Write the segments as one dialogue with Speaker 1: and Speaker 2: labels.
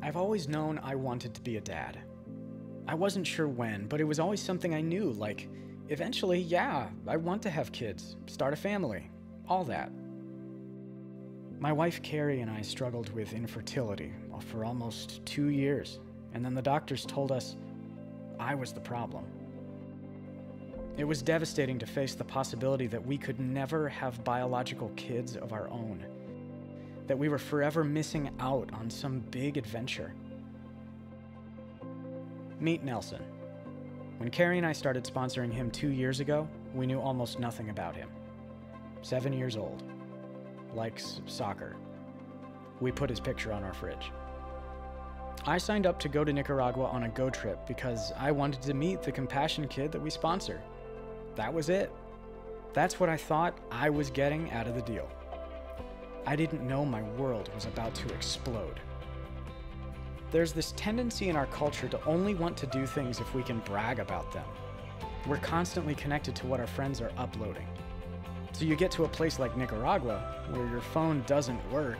Speaker 1: I've always known I wanted to be a dad. I wasn't sure when, but it was always something I knew, like, eventually, yeah, I want to have kids, start a family, all that. My wife Carrie and I struggled with infertility for almost 2 years, and then the doctors told us I was the problem. It was devastating to face the possibility that we could never have biological kids of our own, that we were forever missing out on some big adventure. Meet Nelson. When Carrie and I started sponsoring him 2 years ago, we knew almost nothing about him. 7 years old. Likes soccer. We put his picture on our fridge. I signed up to go to Nicaragua on a Go Trip because I wanted to meet the Compassion kid that we sponsor. That was it. That's what I thought I was getting out of the deal. I didn't know my world was about to explode. There's this tendency in our culture to only want to do things if we can brag about them. We're constantly connected to what our friends are uploading. So you get to a place like Nicaragua, where your phone doesn't work,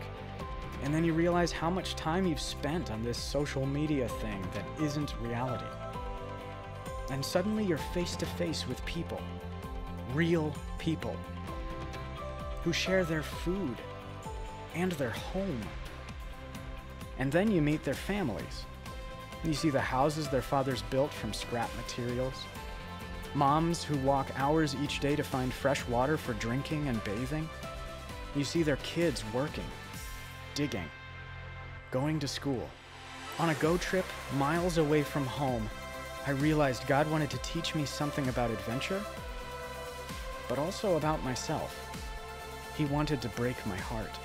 Speaker 1: and then you realize how much time you've spent on this social media thing that isn't reality. And suddenly you're face to face with people, real people, who share their food and their home. And then you meet their families. You see the houses their fathers built from scrap materials, moms who walk hours each day to find fresh water for drinking and bathing. You see their kids working, digging, going to school. On a Go Trip, miles away from home, I realized God wanted to teach me something about adventure, but also about myself. He wanted to break my heart.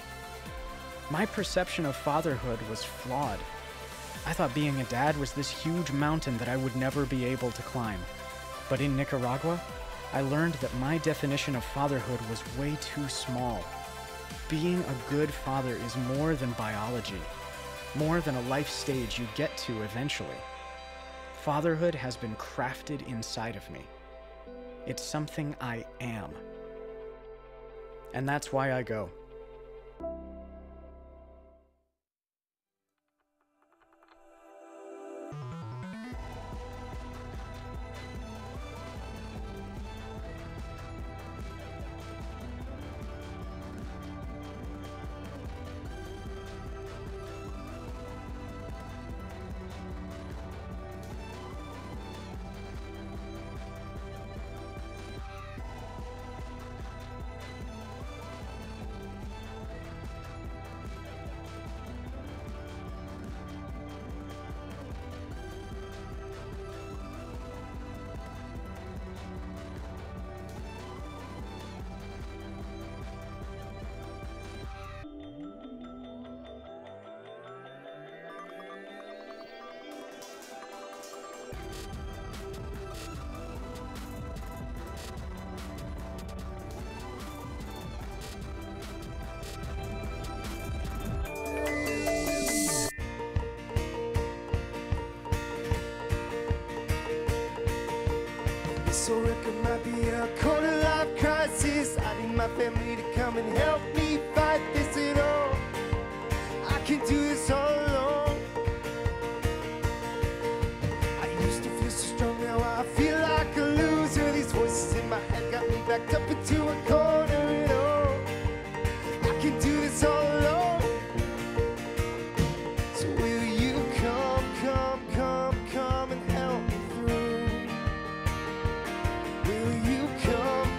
Speaker 1: My perception of fatherhood was flawed. I thought being a dad was this huge mountain that I would never be able to climb. But in Nicaragua, I learned that my definition of fatherhood was way too small. Being a good father is more than biology, more than a life stage you get to eventually. Fatherhood has been crafted inside of me. It's something I am. And that's why I go.
Speaker 2: So it might be a quarter life crisis. I need my family to come and help me fight this at all. I can't do this all alone. I used to feel so strong, now I feel like a loser. These voices in my head got me backed up into a corner at all. I can't do this all alone. So will you come and help me through? Will you come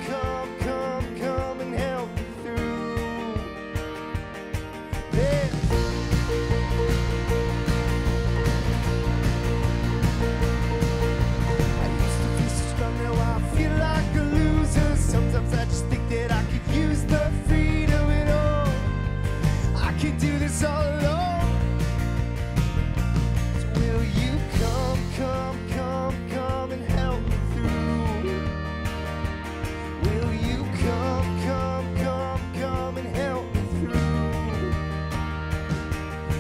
Speaker 2: and help me through? Yeah. I used to feel so strong, now I feel like a loser. Sometimes I just think that I could use the freedom at all. I can't do this all alone. So will you come and help me through? Will you come and help me through?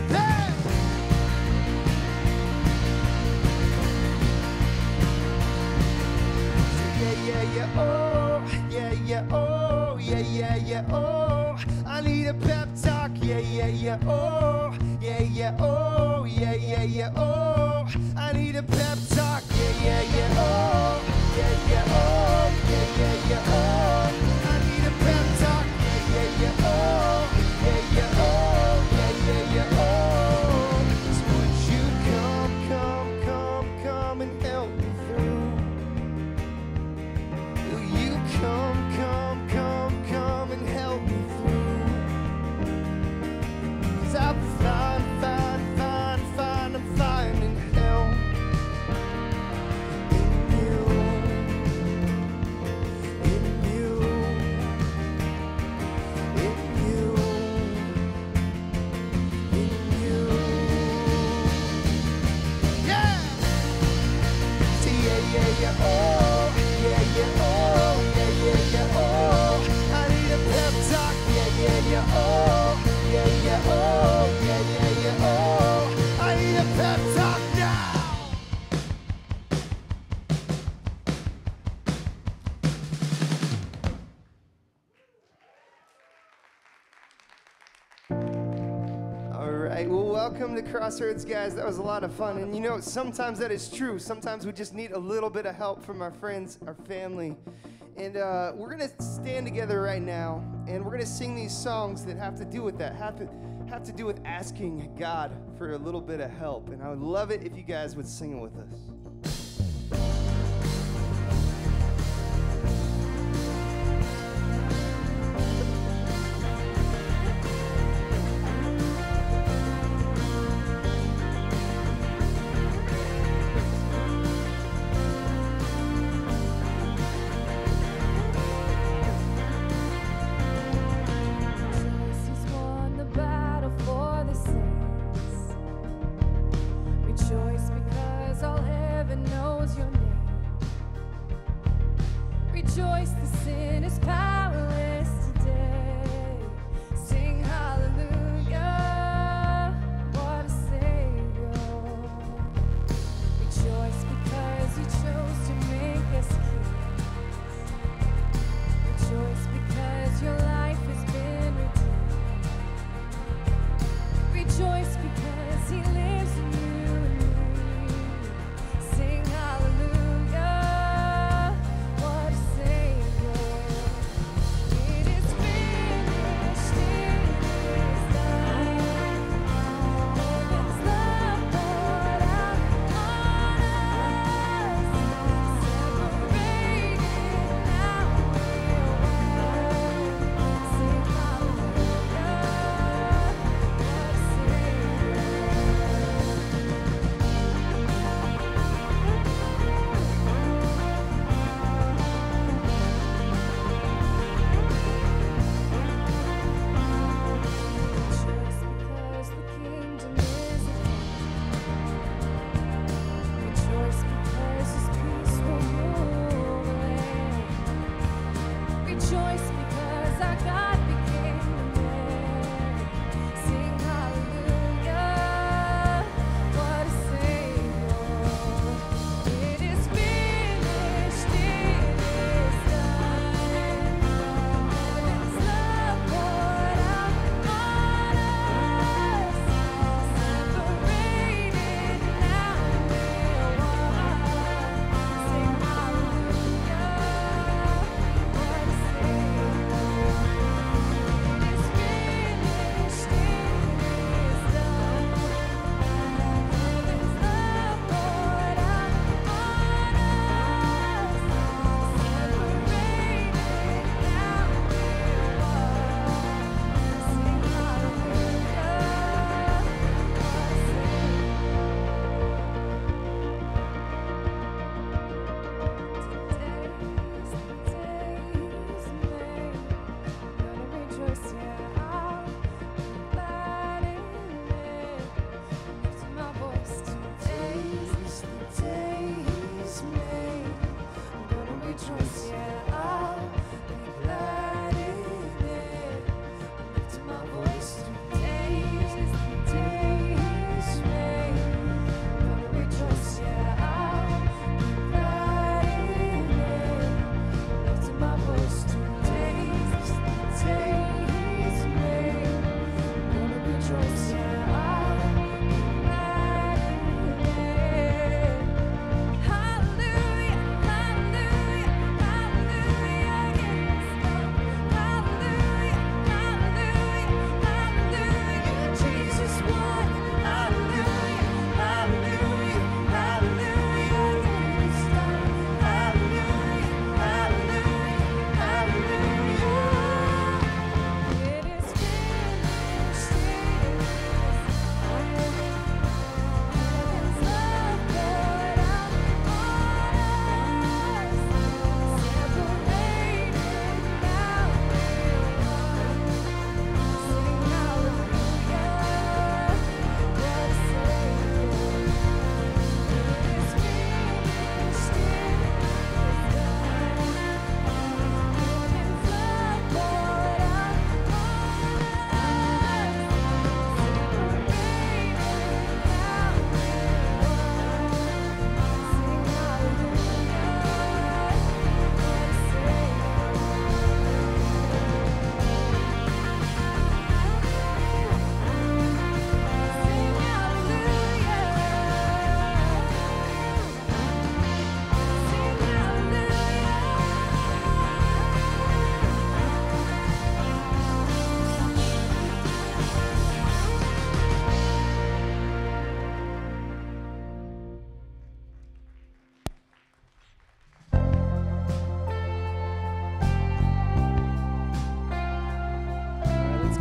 Speaker 2: Hey! Oh, I need a pep talk, oh, yeah, yeah, yeah, oh, I need a pep talk, yeah, yeah, yeah, oh, yeah, yeah, oh, yeah, yeah, yeah, oh, I need a pep talk, yeah, yeah, yeah, oh, yeah, yeah, oh, yeah, yeah, yeah, oh, so would you come and help me through? Will you come and help me through? 'Cause I'm fine, I'm finding help in you, in you, in you, in you. Yeah! See, yeah, yeah, yeah, oh, yeah, yeah, oh, yeah, yeah, yeah, oh, I need a pep talk, yeah, yeah, yeah, oh, yeah, yeah, oh, yeah, yeah, yeah, oh, I need a pep talk now. All right, well, welcome to Crossroads, guys. That was a lot of fun. And you know, sometimes that is true. Sometimes we just need a little bit of help from our friends, our family. And we're going to stand together right now, and we're going to sing these songs that have to do with that, have to do with asking God for a little bit of help. And I would love it if you guys would sing it with us.
Speaker 3: He's won the battle for the saints. Rejoice because all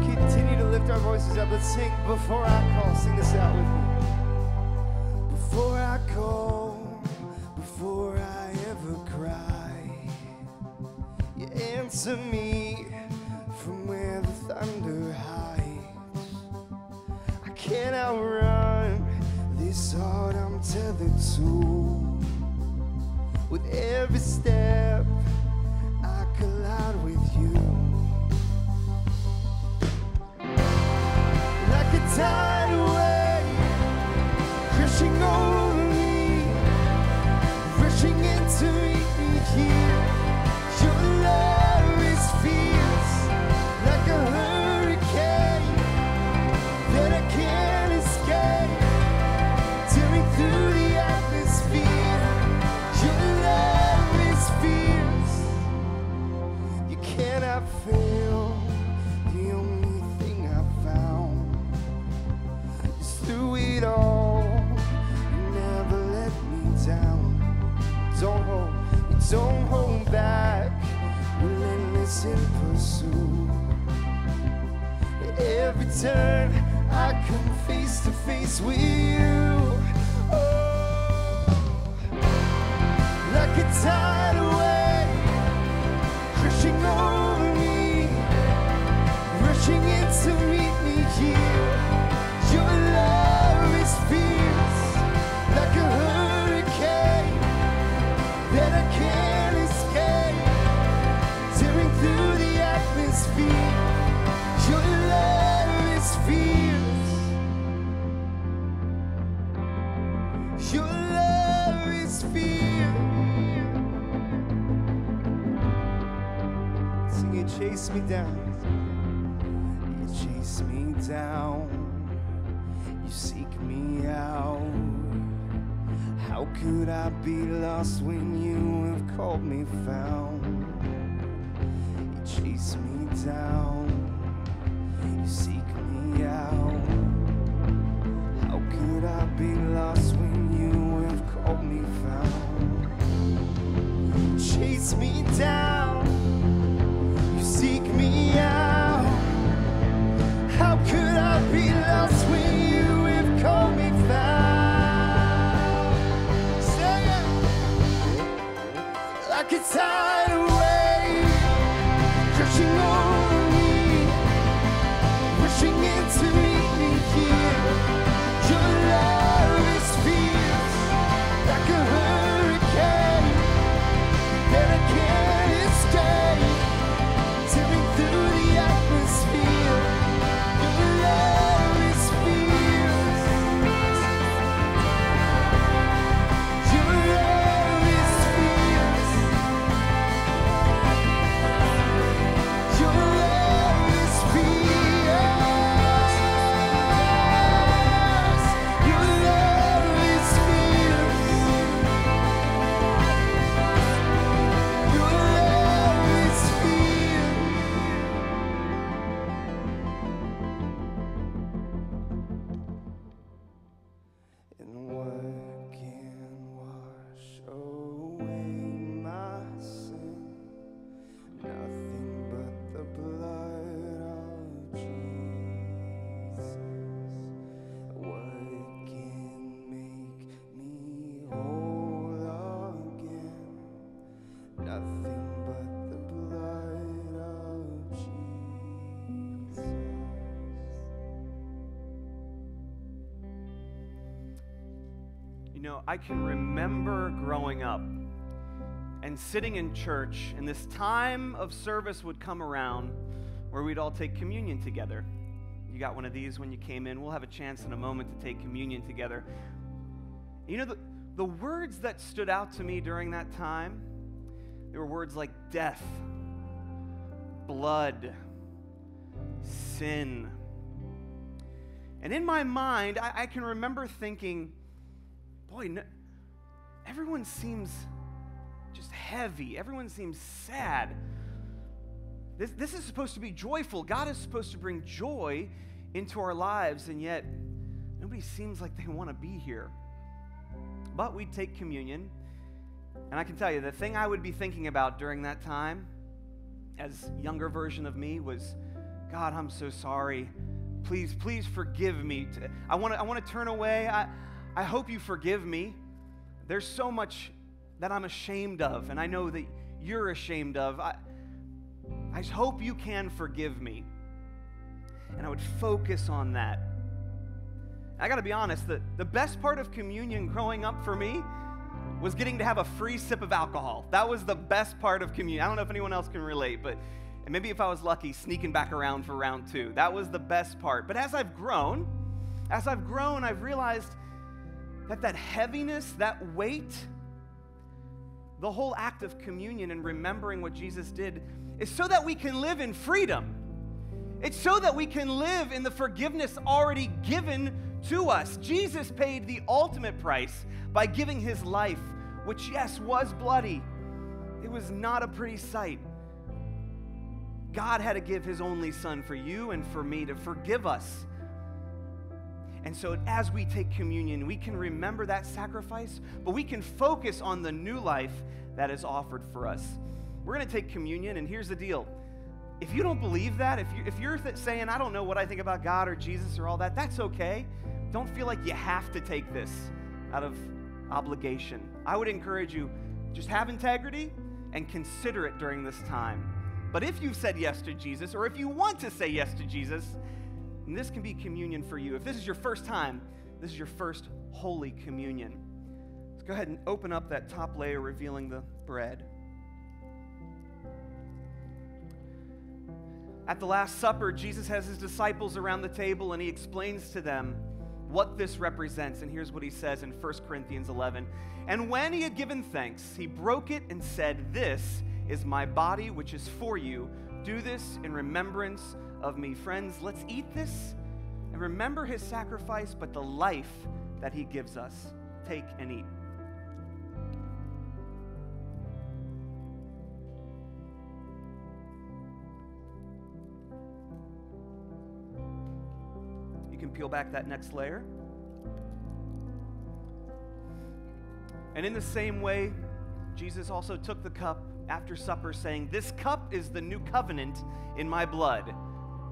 Speaker 2: continue to lift our voices up. Let's sing Before I Call. Sing this out with me. Before I call, before I ever cry, you answer me from where the thunder hides. I can't outrun this heart I'm tethered to. With every step, I collide with you. Like a tidal wave, crashing over me, rushing in to meet me here. Your love is fierce, like a hurricane that I can't escape, tearing through the atmosphere. Your love is fierce, you cannot fail. The only thing I found is through it all, you never let me down. Don't hold back, relentless in pursuit. Every turn I come face to face with you. Oh, like a tidal wave, crashing over me, rushing in to meet me here. Your love is fierce, like a hurricane that I can't escape, tearing through the atmosphere. Your love is fierce. Your love is fierce. Sing it, chase me down. You chase me down. You seek me out. How could I be lost when you have called me found? You chase me down, you seek me out. How could I be lost when you have called me found? Chase me down, you seek me out. How could I be lost when you have called me found? Like a tidal wave, crashing over me, rushing in to meet me here. Your love is fierce, like a hurricane that I can't escape, tearing through the atmosphere. Your love is fierce. Your love is fierce. Your love is fierce. Your love is fierce. Your love is fierce. And what can wash away my sin? Nothing but the blood of Jesus. What can make me whole again? Nothing but the blood of Jesus.
Speaker 4: You know, I can remember growing up and sitting in church, and this time of service would come around where we'd all take communion together. You got one of these when you came in. We'll have a chance in a moment to take communion together. You know, the words that stood out to me during that time, there were words like death, blood, sin. And in my mind, I can remember thinking, boy, everyone seems just heavy. Everyone seems sad. This is supposed to be joyful. God is supposed to bring joy into our lives, and yet nobody seems like they want to be here. But we'd take communion, and I can tell you, the thing I would be thinking about during that time, as younger version of me, was, God, I'm so sorry. Please forgive me. I want to turn away. I hope you forgive me. There's so much that I'm ashamed of, and I know that you're ashamed of. I hope you can forgive me. And I would focus on that. I got to be honest, the best part of communion growing up for me was getting to have a free sip of alcohol. That was the best part of communion. I don't know if anyone else can relate, but and maybe if I was lucky, sneaking back around for round 2. That was the best part. But as I've grown, I've realized that heaviness, that weight, the whole act of communion and remembering what Jesus did is so that we can live in freedom. It's so that we can live in the forgiveness already given to us. Jesus paid the ultimate price by giving his life, which, yes, was bloody. It was not a pretty sight. God had to give his only son for you and for me to forgive us. And so as we take communion, we can remember that sacrifice, but we can focus on the new life that is offered for us. We're going to take communion, and here's the deal. If you don't believe that, if you're saying, I don't know what I think about God or Jesus or all that, that's okay. Don't feel like you have to take this out of obligation. I would encourage you, just have integrity and consider it during this time. But if you've said yes to Jesus, or if you want to say yes to Jesus, and this can be communion for you. If this is your first time, this is your first Holy Communion. Let's go ahead and open up that top layer, revealing the bread. At the Last Supper, Jesus has his disciples around the table, and he explains to them what this represents. And here's what he says in 1 Corinthians 11. And when he had given thanks, he broke it and said, "This is my body, which is for you. Do this in remembrance of me." Friends, let's eat this and remember his sacrifice, but the life that he gives us. Take and eat. You can peel back that next layer. And in the same way, Jesus also took the cup after supper, saying, "This cup is the new covenant in my blood.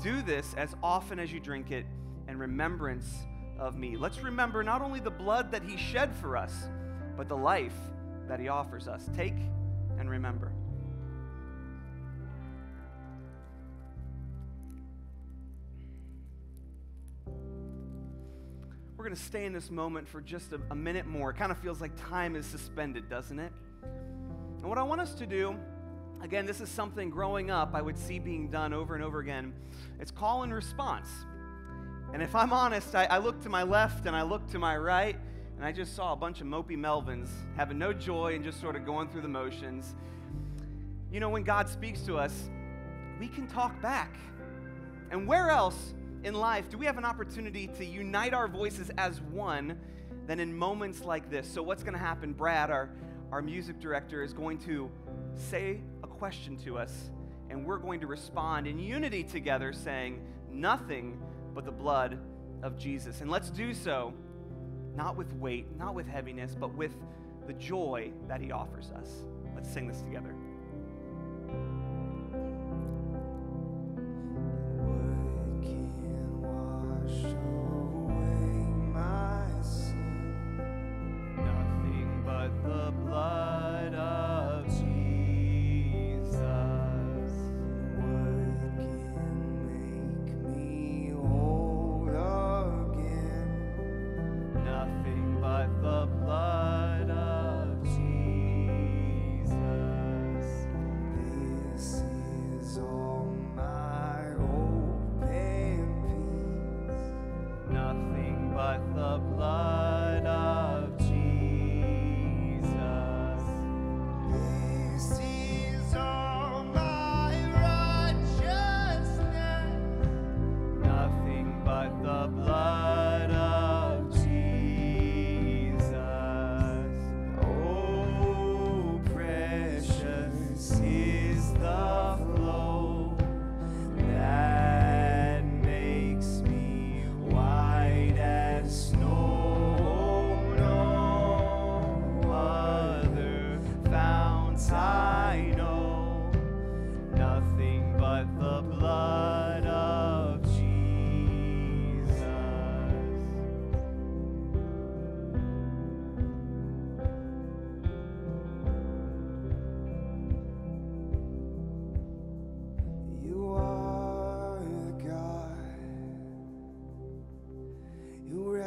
Speaker 4: Do this as often as you drink it in remembrance of me." Let's remember not only the blood that he shed for us, but the life that he offers us. Take and remember. We're going to stay in this moment for just a minute more. It kind of feels like time is suspended, doesn't it? And what I want us to do, again, this is something growing up I would see being done over and over again. It's call and response. And if I'm honest, I looked to my left and I looked to my right, and I just saw a bunch of mopey Melvins having no joy and just sort of going through the motions. You know, when God speaks to us, we can talk back. And where else in life do we have an opportunity to unite our voices as one than in moments like this? So what's going to happen? Brad, our music director, is going to say a question to us, and we're going to respond in unity together, saying, "Nothing but the blood of Jesus." And let's do so not with weight, not with heaviness, but with the joy that he offers us. Let's sing this together.
Speaker 2: What can wash away my sin?
Speaker 4: Nothing but the blood of Jesus.
Speaker 2: What can make me whole again?
Speaker 4: Nothing but the blood of Jesus.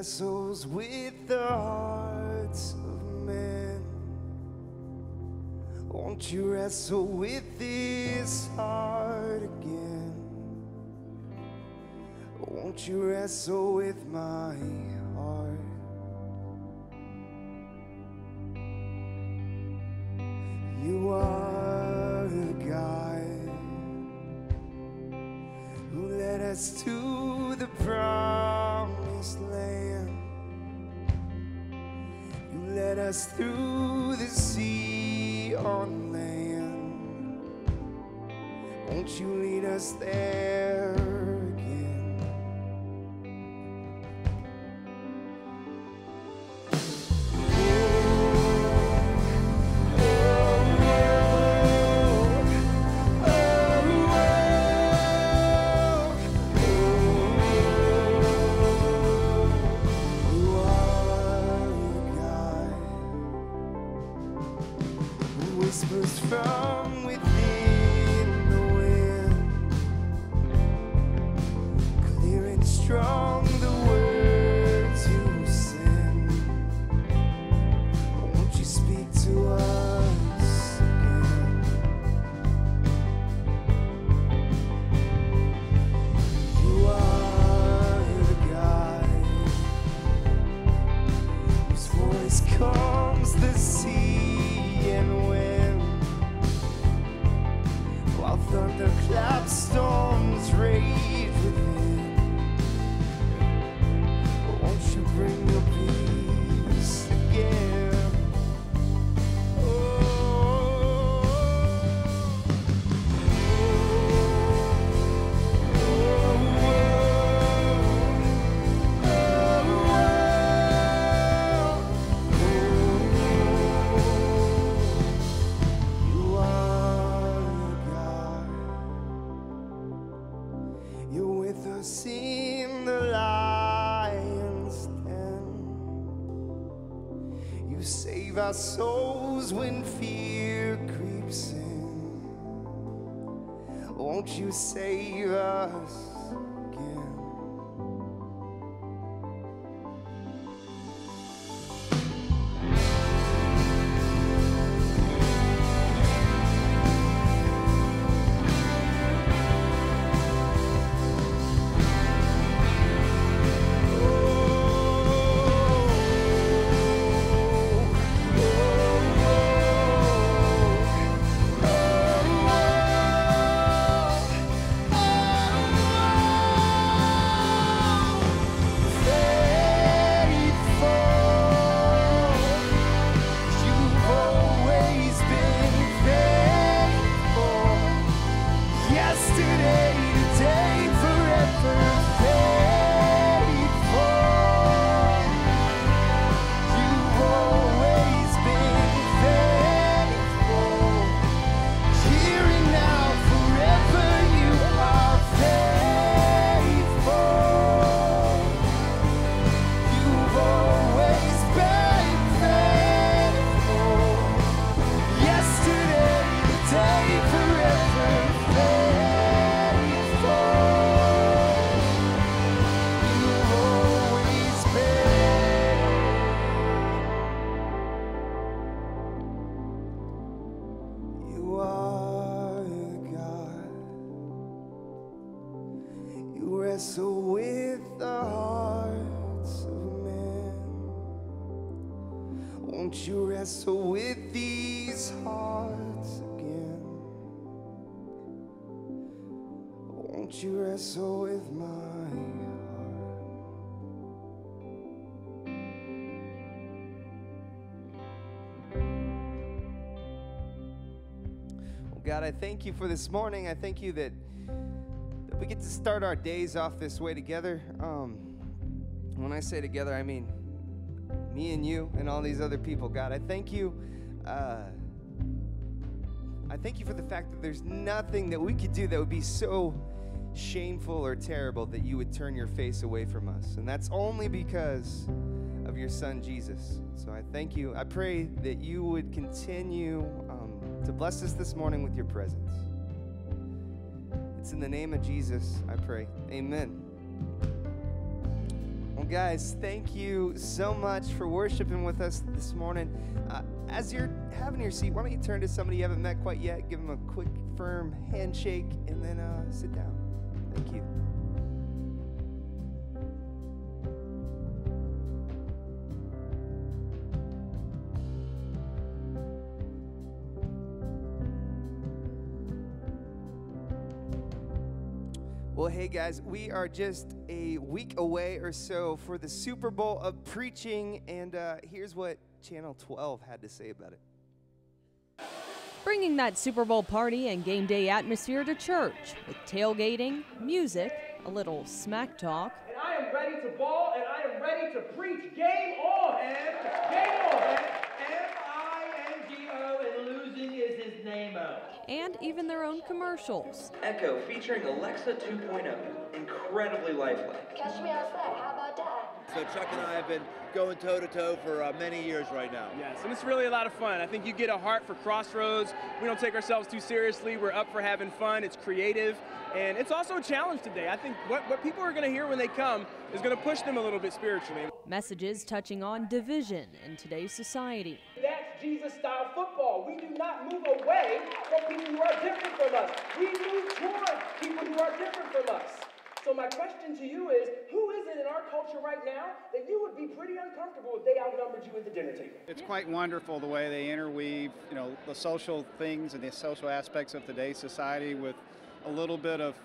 Speaker 2: wrestles with the hearts of men. Won't you wrestle with this heart again? Won't you wrestle with my heart? You are the God who led us to the promised land. You led us through the sea on land. Won't you lead us there again? You are a God who whispers from within the wind, clear and strong the words you send. Won't you speak to us again? You are the God whose voice calms the sea and wind, while thunderclap storms rage within. Won't you bring your peace again? You are God. You're with us in the lion's den. You save our souls when fear creeps in. Won't you save us again? You've always been faithful. Yesterday, today, forever faithful. You've always been faithful. Here and now, forever, you are faithful. You've always been faithful. Yesterday, today, forever faithful. You've always been. You are God. You wrestle with the hearts of men. Won't you wrestle with these hearts again? Won't you wrestle with my heart? Well, God, I thank you for this morning. I thank you that we get to start our days off this way together. When I say together, I mean me and you and all these other people. God, I thank you. I thank you for the fact that there's nothing that we could do that would be so shameful or terrible that you would turn your face away from us. And that's only because of your son, Jesus. So I thank you. I pray that you would continue to bless us this morning with your presence. It's in the name of Jesus I pray. Amen. Well, guys, thank you so much for worshiping with us this morning. As you're having your seat, why don't you turn to somebody you haven't met quite yet, give them a quick, firm handshake, and then sit down. Thank you. Well, hey guys, we are just a week away or so for the Super Bowl of preaching, and here's what Channel 12 had to say about it.
Speaker 5: Bringing that Super Bowl party and game day atmosphere to church with tailgating, music, a little smack talk,
Speaker 6: And I am ready to ball, and I am ready to preach. Game on! Game on! M-I-N-G-O, and losing is his name-o.
Speaker 5: and even their own commercials.
Speaker 7: Echo featuring Alexa 2.0. Incredibly lifelike.
Speaker 3: Catch me outside, how about that?
Speaker 8: So Chuck and I have been going toe-to-toe for many years right now.
Speaker 9: Yes, and it's really a lot of fun. I think you get a heart for Crossroads. We don't take ourselves too seriously. We're up for having fun. It's creative, and it's also a challenge today. I think what people are going to hear when they come is going to push them a little bit spiritually.
Speaker 5: Messages touching on division in today's society.
Speaker 6: That's Jesus-style football. We do not move away from people who are different from us. We move toward people who are different from us. So my question to you is, who is it in our culture right now that you would be pretty uncomfortable if they outnumbered you at the dinner table?
Speaker 10: It's quite wonderful the way they interweave, the social things and the social aspects of today's society with a little bit of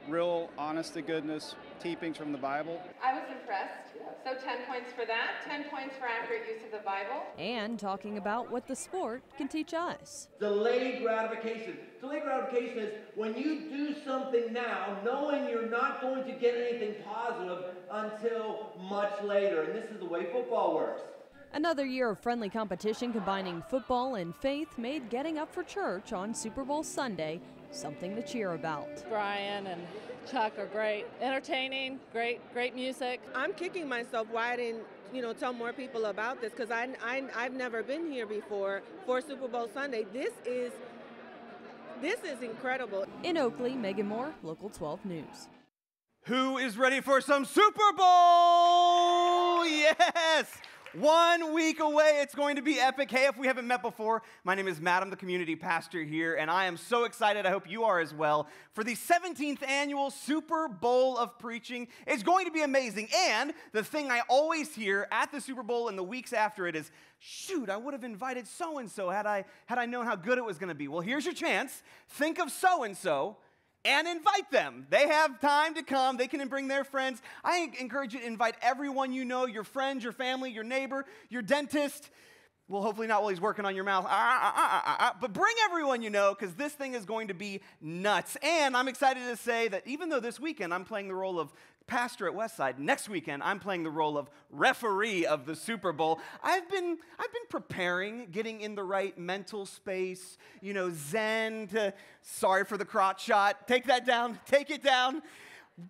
Speaker 10: real honest-to-goodness teachings from the Bible.
Speaker 11: I was impressed. So 10 points for that, 10 points for accurate use of the Bible.
Speaker 5: And talking about what the sport can teach us.
Speaker 6: Delayed gratification. Delayed gratification is when you do something now, knowing you're not going to get anything positive until much later. And this is the way football works.
Speaker 5: Another year of friendly competition combining football and faith made getting up for church on Super Bowl Sunday something to cheer about.
Speaker 12: Brian and Chuck are great, entertaining, great music.
Speaker 13: I'm kicking myself why I didn't, tell more people about this, because I've never been here before for Super Bowl Sunday. This is incredible.
Speaker 5: In Oakley, Megan Moore, Local 12 News.
Speaker 4: Who is ready for some Super Bowl? Yes! 1 week away. It's going to be epic. Hey, if we haven't met before, my name is Matt. I'm the community pastor here, and I am so excited. I hope you are as well for the 17th annual Super Bowl of Preaching. It's going to be amazing. And the thing I always hear at the Super Bowl and the weeks after it is, shoot, I would have invited so-and-so had I known how good it was going to be. Well, here's your chance. Think of so-and-so and invite them. They have time to come. They can bring their friends. I encourage you to invite everyone you know, your friends, your family, your neighbor, your dentist. Well, hopefully not while he's working on your mouth. But bring everyone you know, because this thing is going to be nuts. And I'm excited to say that even though this weekend I'm playing the role of pastor at Westside, next weekend I'm playing the role of referee of the Super Bowl. I've been preparing, getting in the right mental space, zen to, sorry for the crotch shot, take that down, take it down.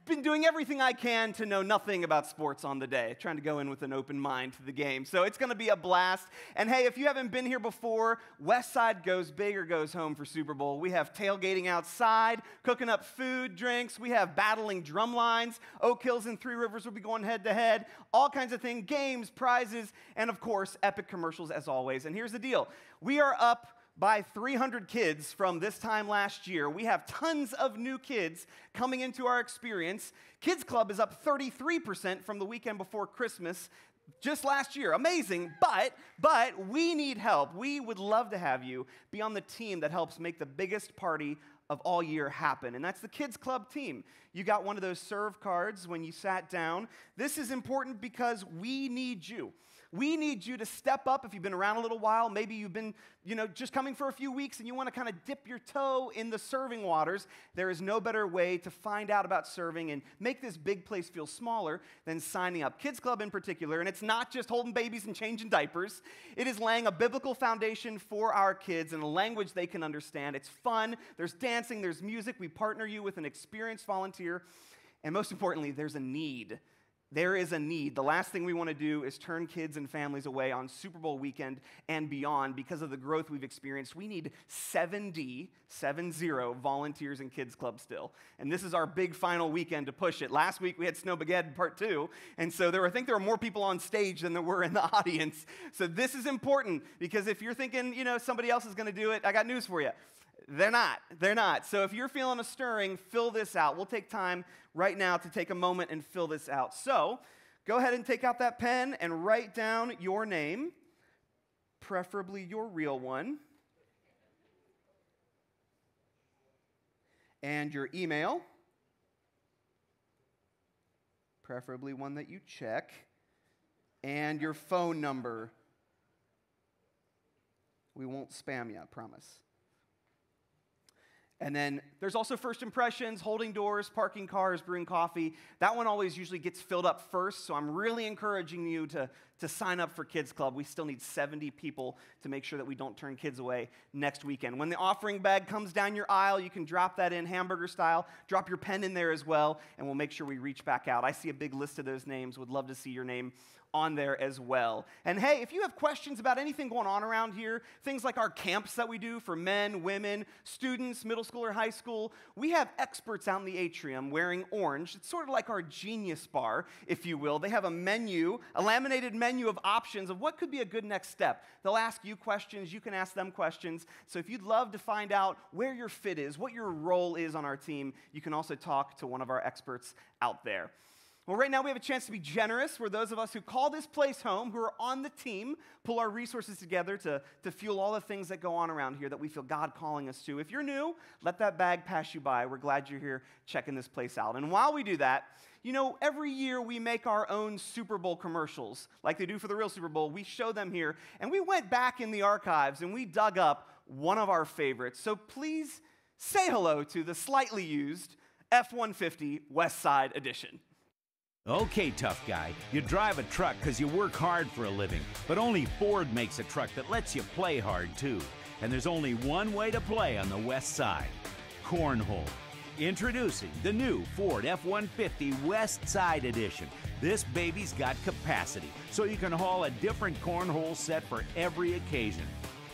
Speaker 4: Been doing everything I can to know nothing about sports on the day, trying to go in with an open mind to the game. So it's going to be a blast. And hey, if you haven't been here before, Westside goes big or goes home for Super Bowl. We have tailgating outside, cooking up food, drinks. We have battling drum lines. Oak Hills and Three Rivers will be going head to head. All kinds of things, games, prizes, and of course, epic commercials as always. And here's the deal. We are up by 300 kids from this time last year. We have tons of new kids coming into our experience. Kids Club is up 33% from the weekend before Christmas just last year. Amazing, but we need help. We would love to have you be on the team that helps make the biggest party of all year happen, and that's the Kids Club team. You got one of those serve cards when you sat down. This is important because we need you. We need you to step up if you've been around a little while. Maybe you've been, just coming for a few weeks and you want to kind of dip your toe in the serving waters. There is no better way to find out about serving and make this big place feel smaller than signing up. Kids Club in particular, and it's not just holding babies and changing diapers. It is laying a biblical foundation for our kids in a language they can understand. It's fun. There's dancing. There's music. We partner you with an experienced volunteer. And most importantly, there's a need. there is a need. The last thing we want to do is turn kids and families away on Super Bowl weekend and beyond because of the growth we've experienced. We need 70 volunteers in Kids Club still. And this is our big final weekend to push it. Last week we had Snowmageddon Part 2, and so I think there were more people on stage than there were in the audience. So this is important because if you're thinking, somebody else is going to do it, I got news for you. They're not. So if you're feeling a stirring, fill this out. We'll take time right now to take a moment and fill this out. So go ahead and take out that pen and write down your name, preferably your real one, and your email, preferably one that you check, and your phone number. We won't spam you, I promise. And then there's also first impressions, holding doors, parking cars, brewing coffee. That one always usually gets filled up first, so I'm really encouraging you to sign up for Kids Club. We still need 70 people to make sure that we don't turn kids away next weekend. When the offering bag comes down your aisle, you can drop that in hamburger style. Drop your pen in there as well, and we'll make sure we reach back out. I see a big list of those names. Would love to see your name on there as well. And hey, if you have questions about anything going on around here, things like our camps that we do for men, women, students, middle school or high school, we have experts out in the atrium wearing orange. It's sort of like our Genius Bar, if you will. They have a menu, a laminated menu of options of what could be a good next step. They'll ask you questions, you can ask them questions. So if you'd love to find out where your fit is, what your role is on our team, you can also talk to one of our experts out there. Well, right now we have a chance to be generous, where those of us who call this place home, who are on the team, pull our resources together to fuel all the things that go on around here that we feel God calling us to. If you're new, let that bag pass you by. We're glad you're here checking this place out. And while we do that, every year we make our own Super Bowl commercials, like they do for the real Super Bowl. We show them here, and we went back in the archives and we dug up one of our favorites. So please say hello to the slightly used F-150 West Side Edition.
Speaker 14: Okay, tough guy, you drive a truck because you work hard for a living, but only Ford makes a truck that lets you play hard too. And there's only one way to play on the West Side: cornhole. Introducing the new Ford F-150 West Side Edition. This baby's got capacity, so you can haul a different cornhole set for every occasion.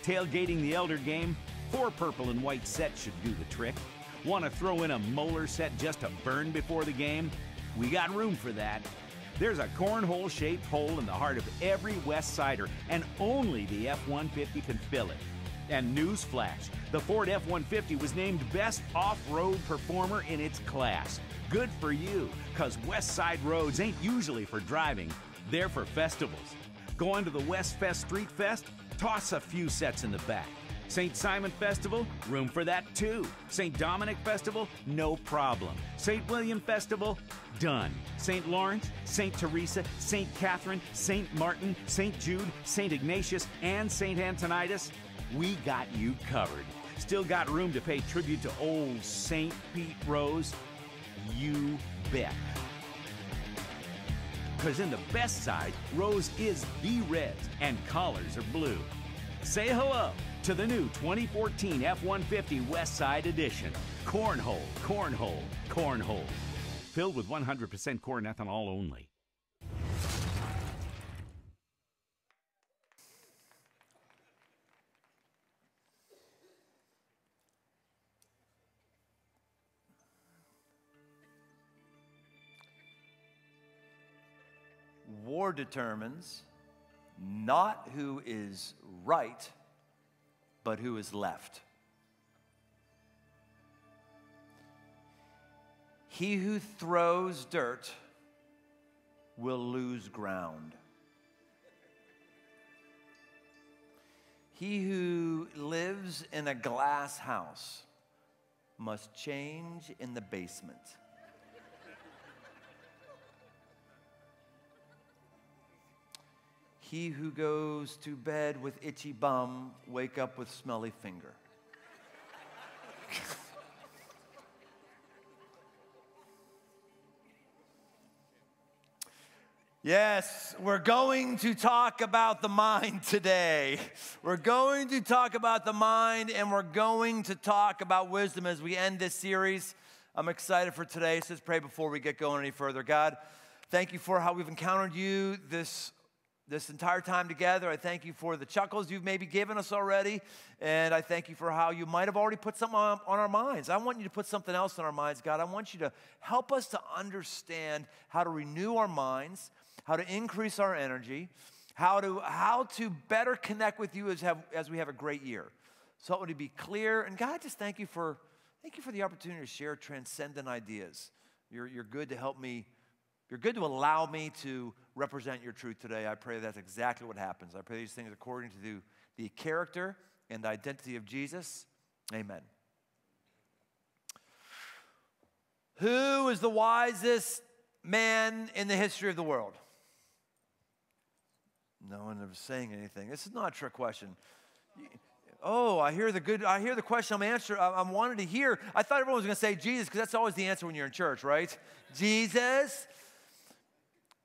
Speaker 14: Tailgating the elder game? 4 purple and white sets should do the trick. Want to throw in a molar set just to burn before the game? We got room for that. There's a cornhole-shaped hole in the heart of every West Sider, and only the F-150 can fill it. And newsflash, the Ford F-150 was named Best Off-Road Performer in its class. Good for you, because West Side roads ain't usually for driving, they're for festivals. Going to the West Fest Street Fest? Toss a few sets in the back. St. Simon Festival? Room for that too. St. Dominic Festival? No problem. St. William Festival? Done. St. Lawrence, St. Teresa, St. Catherine, St. Martin, St. Jude, St. Ignatius, and St. Antonidas? We got you covered. Still got room to pay tribute to old St. Pete Rose? You bet. Because in the best side, Rose is the red and collars are blue. Say hello to the new 2014 F-150 West Side Edition. Cornhole, cornhole, cornhole. Filled with 100% corn ethanol only.
Speaker 15: War determines not who is right, but who is left. He who throws dirt will lose ground. He who lives in a glass house must change in the basement. He who goes to bed with itchy bum, wake up with smelly finger. Yes, we're going to talk about the mind today. We're going to talk about the mind, and we're going to talk about wisdom as we end this series. I'm excited for today, so let's pray before we get going any further. God, Thank you for how we've encountered you this entire time together. I thank you for the chuckles you've maybe given us already. And I thank you for how you might have already put something on our minds. I want you to put something else on our minds, God. I want you to help us to understand how to renew our minds, how to increase our energy, how to better connect with you as we have a great year. So it would be clear. And God, I just thank you for the opportunity to share transcendent ideas. You're good to help me. You're good to allow me to represent your truth today. I pray that's exactly what happens. I pray these things according to the character and identity of Jesus. Amen. Who is the wisest man in the history of the world? No one is saying anything. This is not a trick question. Oh, I hear the question I'm wanting to hear. I thought everyone was going to say Jesus, because that's always the answer when you're in church, right? Jesus.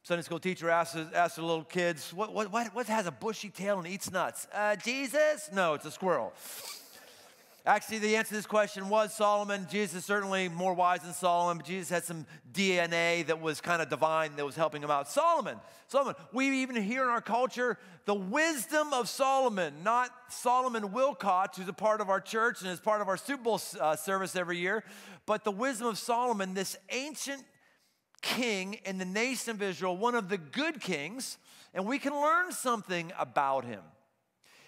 Speaker 15: Sunday school teacher asked the little kids, what has a bushy tail and eats nuts? Jesus? No, it's a squirrel. Actually, the answer to this question was Solomon. Jesus is certainly more wise than Solomon, but Jesus had some DNA that was kind of divine that was helping him out. Solomon. We even hear in our culture the wisdom of Solomon, not Solomon Wilcott, who's a part of our church and is part of our Super Bowl service every year, but the wisdom of Solomon, this ancient king in the nation of Israel, one of the good kings, and we can learn something about him.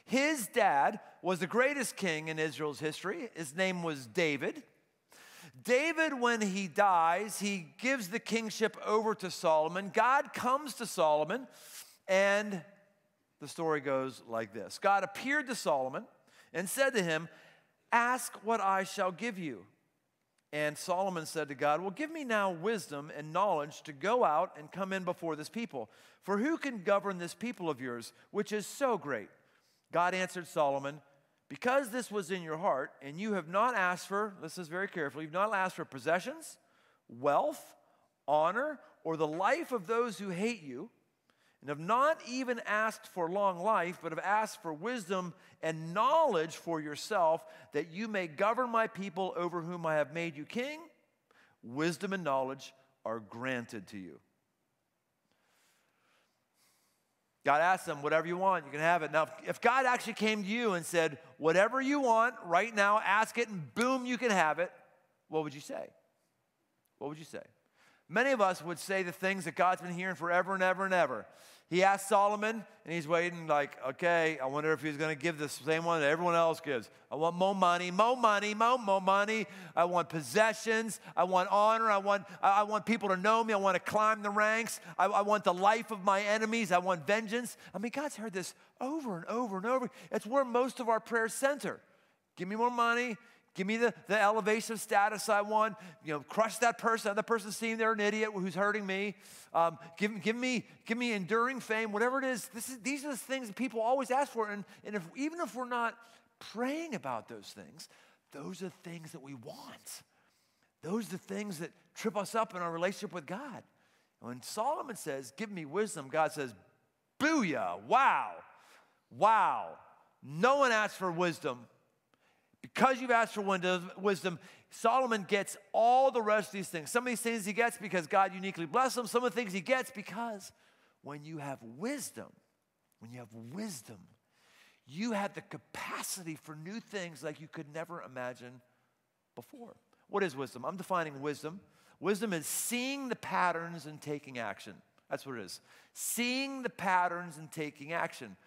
Speaker 15: His dad was the greatest king in Israel's history. His name was David. David, when he dies, he gives the kingship over to Solomon. God comes to Solomon, and the story goes like this. God appeared to Solomon and said to him, "Ask what I shall give you." And Solomon said to God, "Well, give me now wisdom and knowledge to go out and come in before this people. For who can govern this people of yours, which is so great?" God answered Solomon, "Because this was in your heart, and you have not asked for," listen very carefully, "you've not asked for possessions, wealth, honor, or the life of those who hate you, and have not even asked for long life, but have asked for wisdom and knowledge for yourself, that you may govern my people over whom I have made you king, wisdom and knowledge are granted to you." God asked them, whatever you want, you can have it. Now, if God actually came to you and said, whatever you want right now, ask it, and boom, you can have it, what would you say? What would you say? Many of us would say the things that God's been hearing forever and ever and ever. He asked Solomon, and he's waiting like, okay, I wonder if he's going to give the same one that everyone else gives. I want more money, more money, more money. I want possessions. I want honor. I want people to know me. I want to climb the ranks. I want the life of my enemies. I want vengeance. I mean, God's heard this over and over and over. It's where most of our prayers center. Give me more money. Give me the elevation of status I want. Crush that person. That person seeing they're an idiot who's hurting me. Give me enduring fame. Whatever it is, these are the things that people always ask for. And even if we're not praying about those things, those are the things that we want. Those are the things that trip us up in our relationship with God. And when Solomon says, "Give me wisdom," God says, "Booyah! Wow! No one asked for wisdom. Because you've asked for wisdom, Solomon gets all the rest of these things. Some of these things he gets because God uniquely blessed him. Some of the things he gets because when you have wisdom, you have the capacity for new things like you could never imagine before. What is wisdom? I'm defining wisdom. Wisdom is seeing the patterns and taking action. That's what it is. Seeing the patterns and taking action.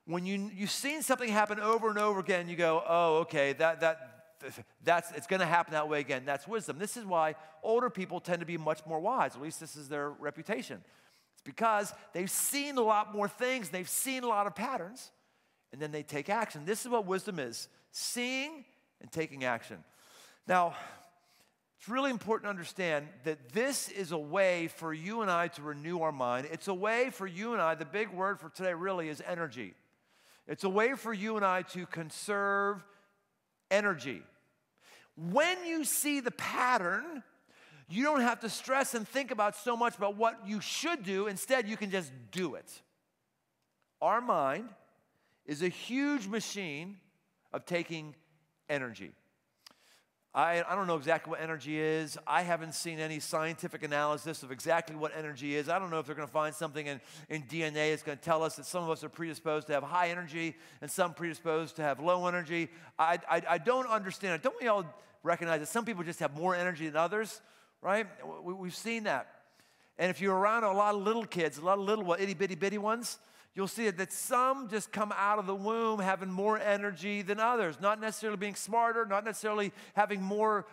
Speaker 15: When you've seen something happen over and over again, you go, oh, okay, it's going to happen that way again. That's wisdom. This is why older people tend to be much more wise. At least this is their reputation. It's because they've seen a lot more things. They've seen a lot of patterns, and then they take action. This is what wisdom is, seeing and taking action. Now, it's really important to understand that this is a way for you and I to renew our mind. It's a way for you and I, the big word for today really is energy. It's a way for you and I to conserve energy. When you see the pattern, you don't have to stress and think about so much about what you should do. Instead, you can just do it. Our mind is a huge machine of taking energy. I don't know exactly what energy is. I haven't seen any scientific analysis of exactly what energy is. I don't know if they're going to find something in DNA that's going to tell us that some of us are predisposed to have high energy and some predisposed to have low energy. I don't understand it. Don't we all recognize that some people just have more energy than others, right? We've seen that. And if you're around a lot of little kids, a lot of little itty-bitty ones, you'll see that some just come out of the womb having more energy than others, not necessarily being smarter, not necessarily having more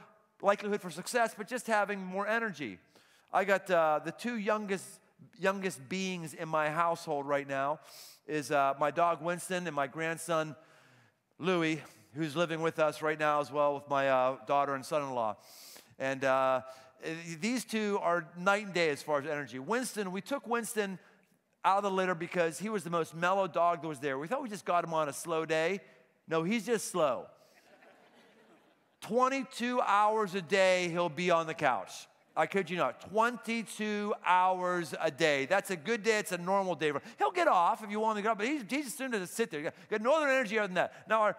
Speaker 15: likelihood for success, but just having more energy. I got the two youngest beings in my household right now is my dog Winston and my grandson Louie, who's living with us right now as well with my daughter and son-in-law. And these two are night and day as far as energy. Winston, we took Winston out of the litter because he was the most mellow dog that was there. We thought we just got him on a slow day. No, he's just slow. 22 hours a day he'll be on the couch. I kid you not, 22 hours a day. That's a good day. It's a normal day. He'll get off if you want him to get up, but he's just soon to sit there. You got no other energy other than that. Now, our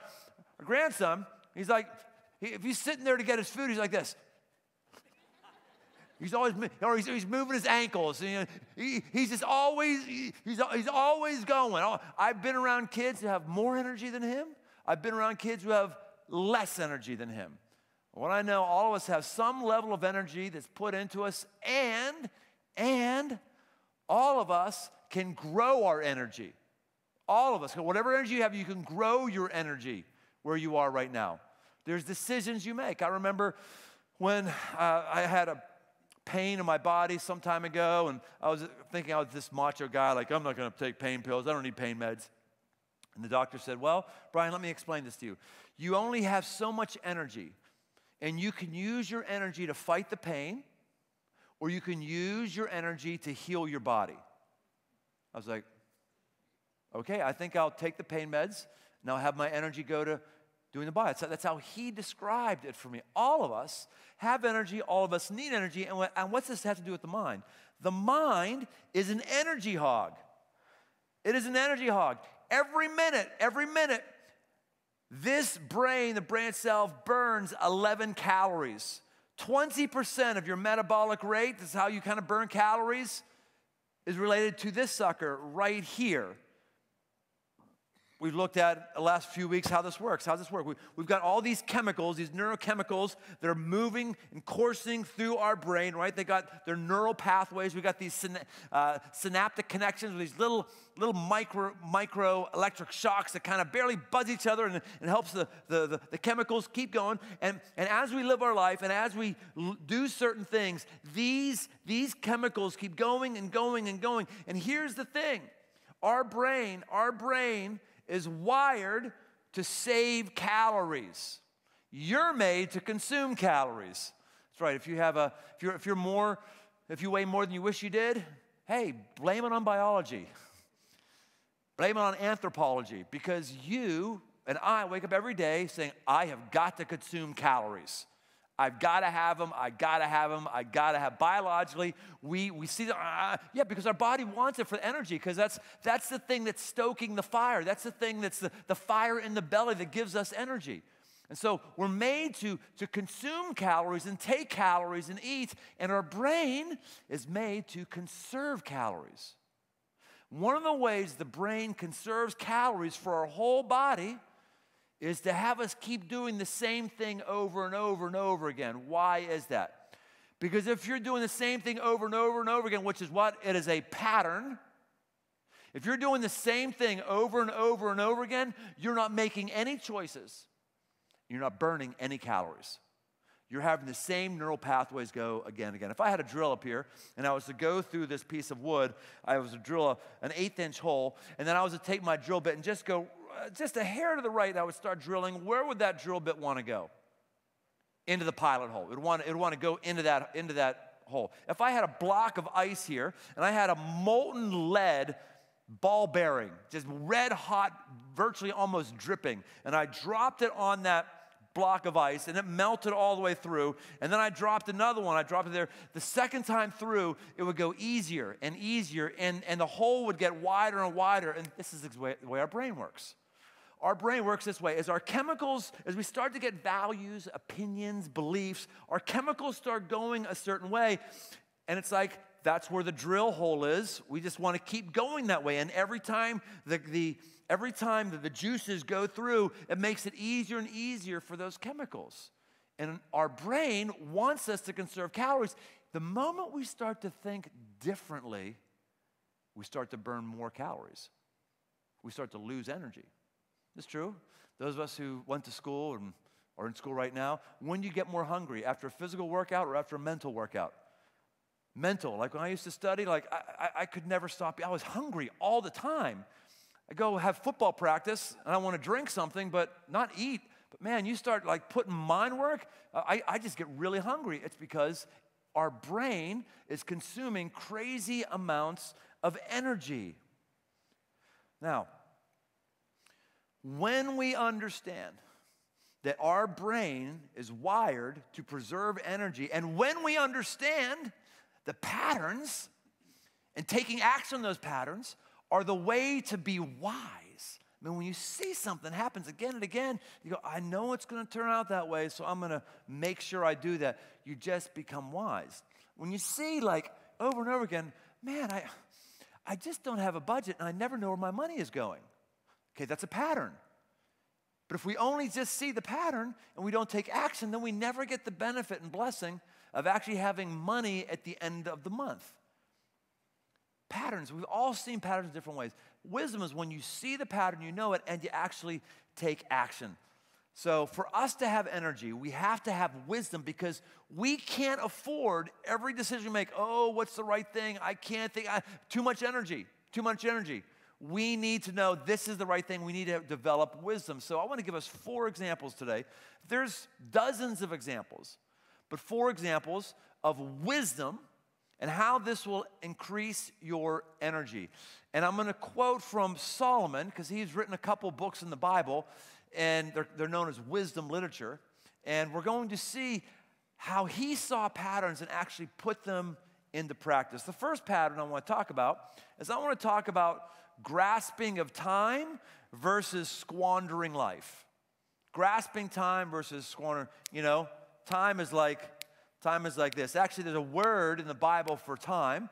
Speaker 15: grandson, he's like, if he's sitting there to get his food, he's like this. He's always, or he's moving his ankles. And, he's just always, he's always going. I've been around kids who have more energy than him. I've been around kids who have less energy than him. What I know, all of us have some level of energy that's put into us, and all of us can grow our energy. All of us, whatever energy you have, you can grow your energy where you are right now. There's decisions you make. I remember when I had a pain in my body some time ago, and I was thinking I was this macho guy, like, I'm not going to take pain pills. I don't need pain meds. And the doctor said, well, Brian, let me explain this to you. You only have so much energy, and you can use your energy to fight the pain, or you can use your energy to heal your body. I was like, okay, I think I'll take the pain meds, and I'll have my energy go to doing the body. That's how he described it for me. All of us have energy. All of us need energy. And what's this have to do with the mind? The mind is an energy hog. It is an energy hog. Every minute, this brain, the brain itself, burns 11 calories. 20% of your metabolic rate, this is how you kind of burn calories, is related to this sucker right here. We've looked at the last few weeks how this works. How does this work? We've got all these chemicals, these neurochemicals that are moving and coursing through our brain, right? They got their neural pathways. We got these synaptic connections with these little micro electric shocks that kind of barely buzz each other, and it helps the chemicals keep going. And as we live our life and as we do certain things, these chemicals keep going and going and going. And here's the thing. Our brain is wired to save calories. You're made to consume calories. That's right. If you weigh more than you wish you did, hey, blame it on biology. Blame it on anthropology, because you and I wake up every day saying, I have got to consume calories. I've got to have them, I got to have them, I got to have. Biologically, we see that, because our body wants it for energy, because that's the thing that's stoking the fire. That's the thing that's the fire in the belly that gives us energy. And so we're made to consume calories and take calories and eat, and our brain is made to conserve calories. One of the ways the brain conserves calories for our whole body is to have us keep doing the same thing over and over and over again. Why is that? Because if you're doing the same thing over and over and over again, which is what? It is a pattern. If you're doing the same thing over and over and over again, you're not making any choices. You're not burning any calories. You're having the same neural pathways go again and again. If I had a drill up here and I was to go through this piece of wood, I was to drill an 1/8-inch hole, and then I was to take my drill bit and just go just a hair to the right, and I would start drilling. Where would that drill bit want to go? Into the pilot hole. It would want to go into that hole. If I had a block of ice here and I had a molten lead ball bearing, just red hot, virtually almost dripping, and I dropped it on that block of ice, and it melted all the way through, and then I dropped another one. I dropped it there. The second time through, it would go easier and easier, and the hole would get wider and wider, and this is the way our brain works. Our brain works this way. As our chemicals, as we start to get values, opinions, beliefs, our chemicals start going a certain way. And it's like, that's where the drill hole is. We just want to keep going that way. And every time that the juices go through, it makes it easier and easier for those chemicals. And our brain wants us to conserve calories. The moment we start to think differently, we start to burn more calories. We start to lose energy. It's true. Those of us who went to school and are in school right now, when do you get more hungry? After a physical workout or after a mental workout? Mental. Like when I used to study, like I could never stop. I was hungry all the time. I go have football practice, and I want to drink something, but not eat. But man, you start like putting mind work, I just get really hungry. It's because our brain is consuming crazy amounts of energy. Now, when we understand that our brain is wired to preserve energy, and when we understand the patterns and taking action on those patterns are the way to be wise. I mean, when you see something happens again and again, you go, I know it's going to turn out that way, so I'm going to make sure I do that. You just become wise. When you see, like, over and over again, man, I just don't have a budget, and I never know where my money is going. Okay, that's a pattern. But if we only just see the pattern and we don't take action, then we never get the benefit and blessing of actually having money at the end of the month. Patterns, we've all seen patterns in different ways. Wisdom is when you see the pattern, you know it, and you actually take action. So for us to have energy, we have to have wisdom because we can't afford every decision we make. Oh, what's the right thing? I can't think. Too much energy, too much energy. We need to know this is the right thing. We need to develop wisdom. So I want to give us 4 examples today. There's dozens of examples, but 4 examples of wisdom and how this will increase your energy. And I'm going to quote from Solomon because he's written a couple books in the Bible, and they're known as wisdom literature. And we're going to see how he saw patterns and actually put them into practice. The first pattern I want to talk about is I want to talk about grasping of time versus squandering life. Grasping time versus squandering. You know, time is like this. Actually, there's a word in the Bible for time.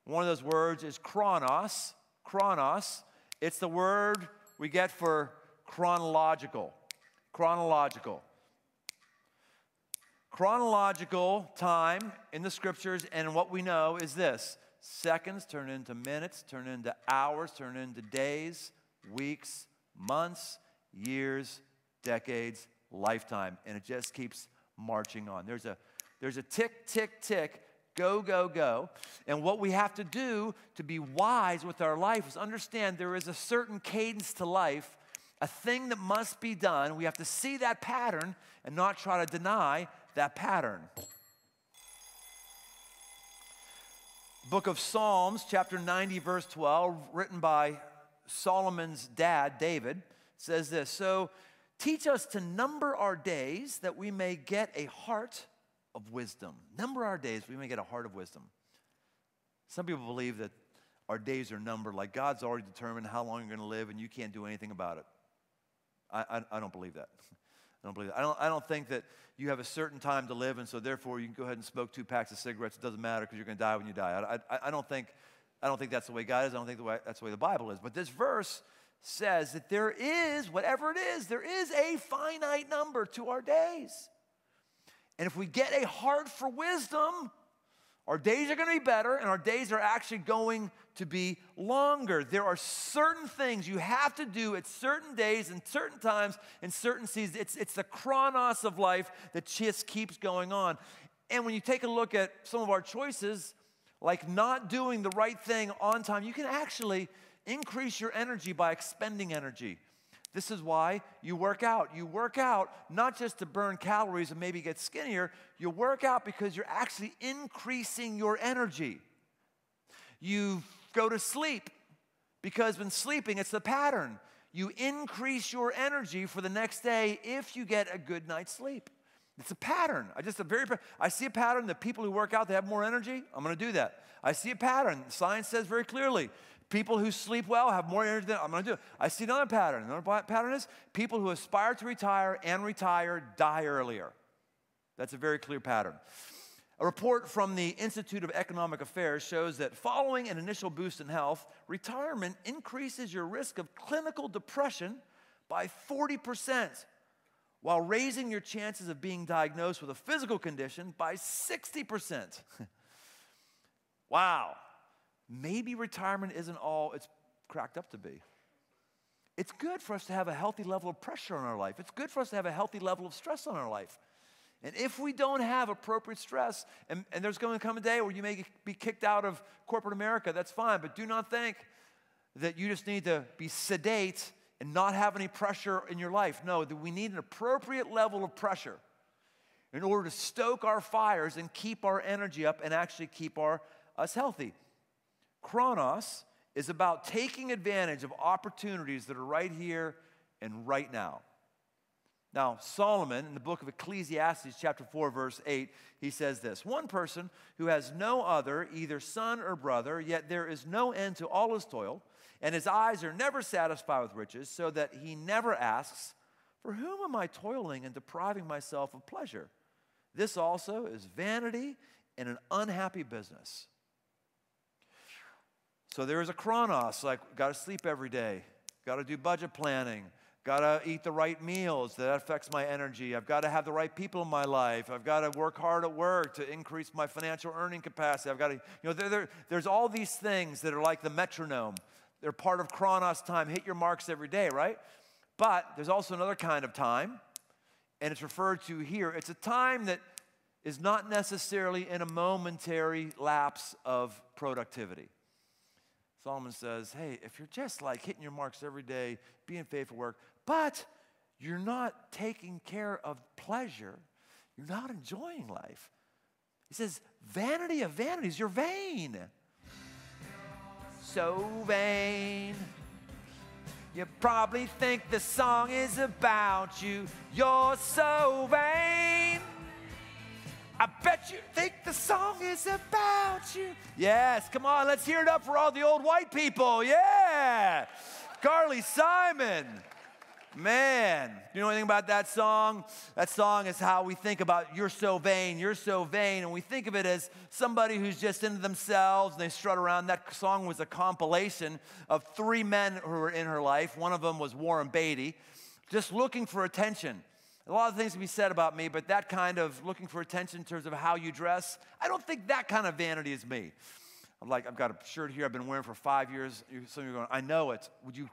Speaker 15: One of those words is chronos. Chronos. It's the word we get for chronological. Chronological. Chronological time in the scriptures, and what we know is this. Seconds turn into minutes, turn into hours, turn into days, weeks, months, years, decades, lifetime. And it just keeps marching on. There's a tick, tick, tick, go, go, go. And what we have to do to be wise with our life is understand there is a certain cadence to life, a thing that must be done. We have to see that pattern and not try to deny that pattern. Book of Psalms, chapter 90, verse 12, written by Solomon's dad, David, says this, so teach us to number our days that we may get a heart of wisdom. Number our days, we may get a heart of wisdom. Some people believe that our days are numbered, like God's already determined how long you're going to live and you can't do anything about it. I don't believe that. I don't believe that. I don't think that you have a certain time to live, and so therefore you can go ahead and smoke 2 packs of cigarettes. It doesn't matter because you're going to die when you die. I don't think that's the way God is. I don't think that's the way the Bible is. But this verse says that there is, whatever it is, there is a finite number to our days. And if we get a heart for wisdom, our days are going to be better, and our days are actually going to be longer. There are certain things you have to do at certain days and certain times and certain seasons. It's the chronos of life that just keeps going on. And when you take a look at some of our choices, like not doing the right thing on time, you can actually increase your energy by expending energy. This is why you work out. You work out not just to burn calories and maybe get skinnier. You work out because you're actually increasing your energy. You go to sleep because when sleeping, it's the pattern. You increase your energy for the next day if you get a good night's sleep. It's a pattern. I see a pattern that people who work out, they have more energy. I'm going to do that. I see a pattern. Science says very clearly, People who sleep well have more energy than I'm going to do. I see another pattern. Another pattern is people who aspire to retire and retire die earlier. That's a very clear pattern. A report from the Institute of Economic Affairs shows that following an initial boost in health, retirement increases your risk of clinical depression by 40%, while raising your chances of being diagnosed with a physical condition by 60%. Wow. Maybe retirement isn't all it's cracked up to be. It's good for us to have a healthy level of pressure in our life. It's good for us to have a healthy level of stress in our life. And if we don't have appropriate stress, and there's going to come a day where you may be kicked out of corporate America, that's fine. But do not think that you just need to be sedate and not have any pressure in your life. No, that we need an appropriate level of pressure in order to stoke our fires and keep our energy up and actually keep us healthy. Chronos is about taking advantage of opportunities that are right here and right now. Now, Solomon, in the book of Ecclesiastes, chapter 4, verse 8, he says this: one person who has no other, either son or brother, yet there is no end to all his toil, and his eyes are never satisfied with riches, so that he never asks, for whom am I toiling and depriving myself of pleasure? This also is vanity and an unhappy business. So there is a chronos, like got to sleep every day, got to do budget planning, got to eat the right meals. That affects my energy. I've got to have the right people in my life. I've got to work hard at work to increase my financial earning capacity. I've got to, there's all these things that are like the metronome. They're part of chronos time. Hit your marks every day, right? But there's also another kind of time, and it's referred to here. It's a time that is not necessarily in a momentary lapse of productivity. Solomon says, hey, if you're just like hitting your marks every day, being faithful work, but you're not taking care of pleasure, you're not enjoying life. He says, vanity of vanities, you're vain. So vain. You probably think the song is about you. You're so vain. I bet you think the song is about you. Yes, come on, let's hear it up for all the old white people. Yeah. Carly Simon. Man, you know anything about that song? That song is how we think about you're so vain, you're so vain. And we think of it as somebody who's just into themselves and they strut around. That song was a compilation of 3 men who were in her life. One of them was Warren Beatty, just looking for attention. A lot of things can be said about me, but that kind of looking for attention in terms of how you dress, I don't think that kind of vanity is me. I'm like, I've got a shirt here I've been wearing for 5 years. Some of you are going, I know it. Would you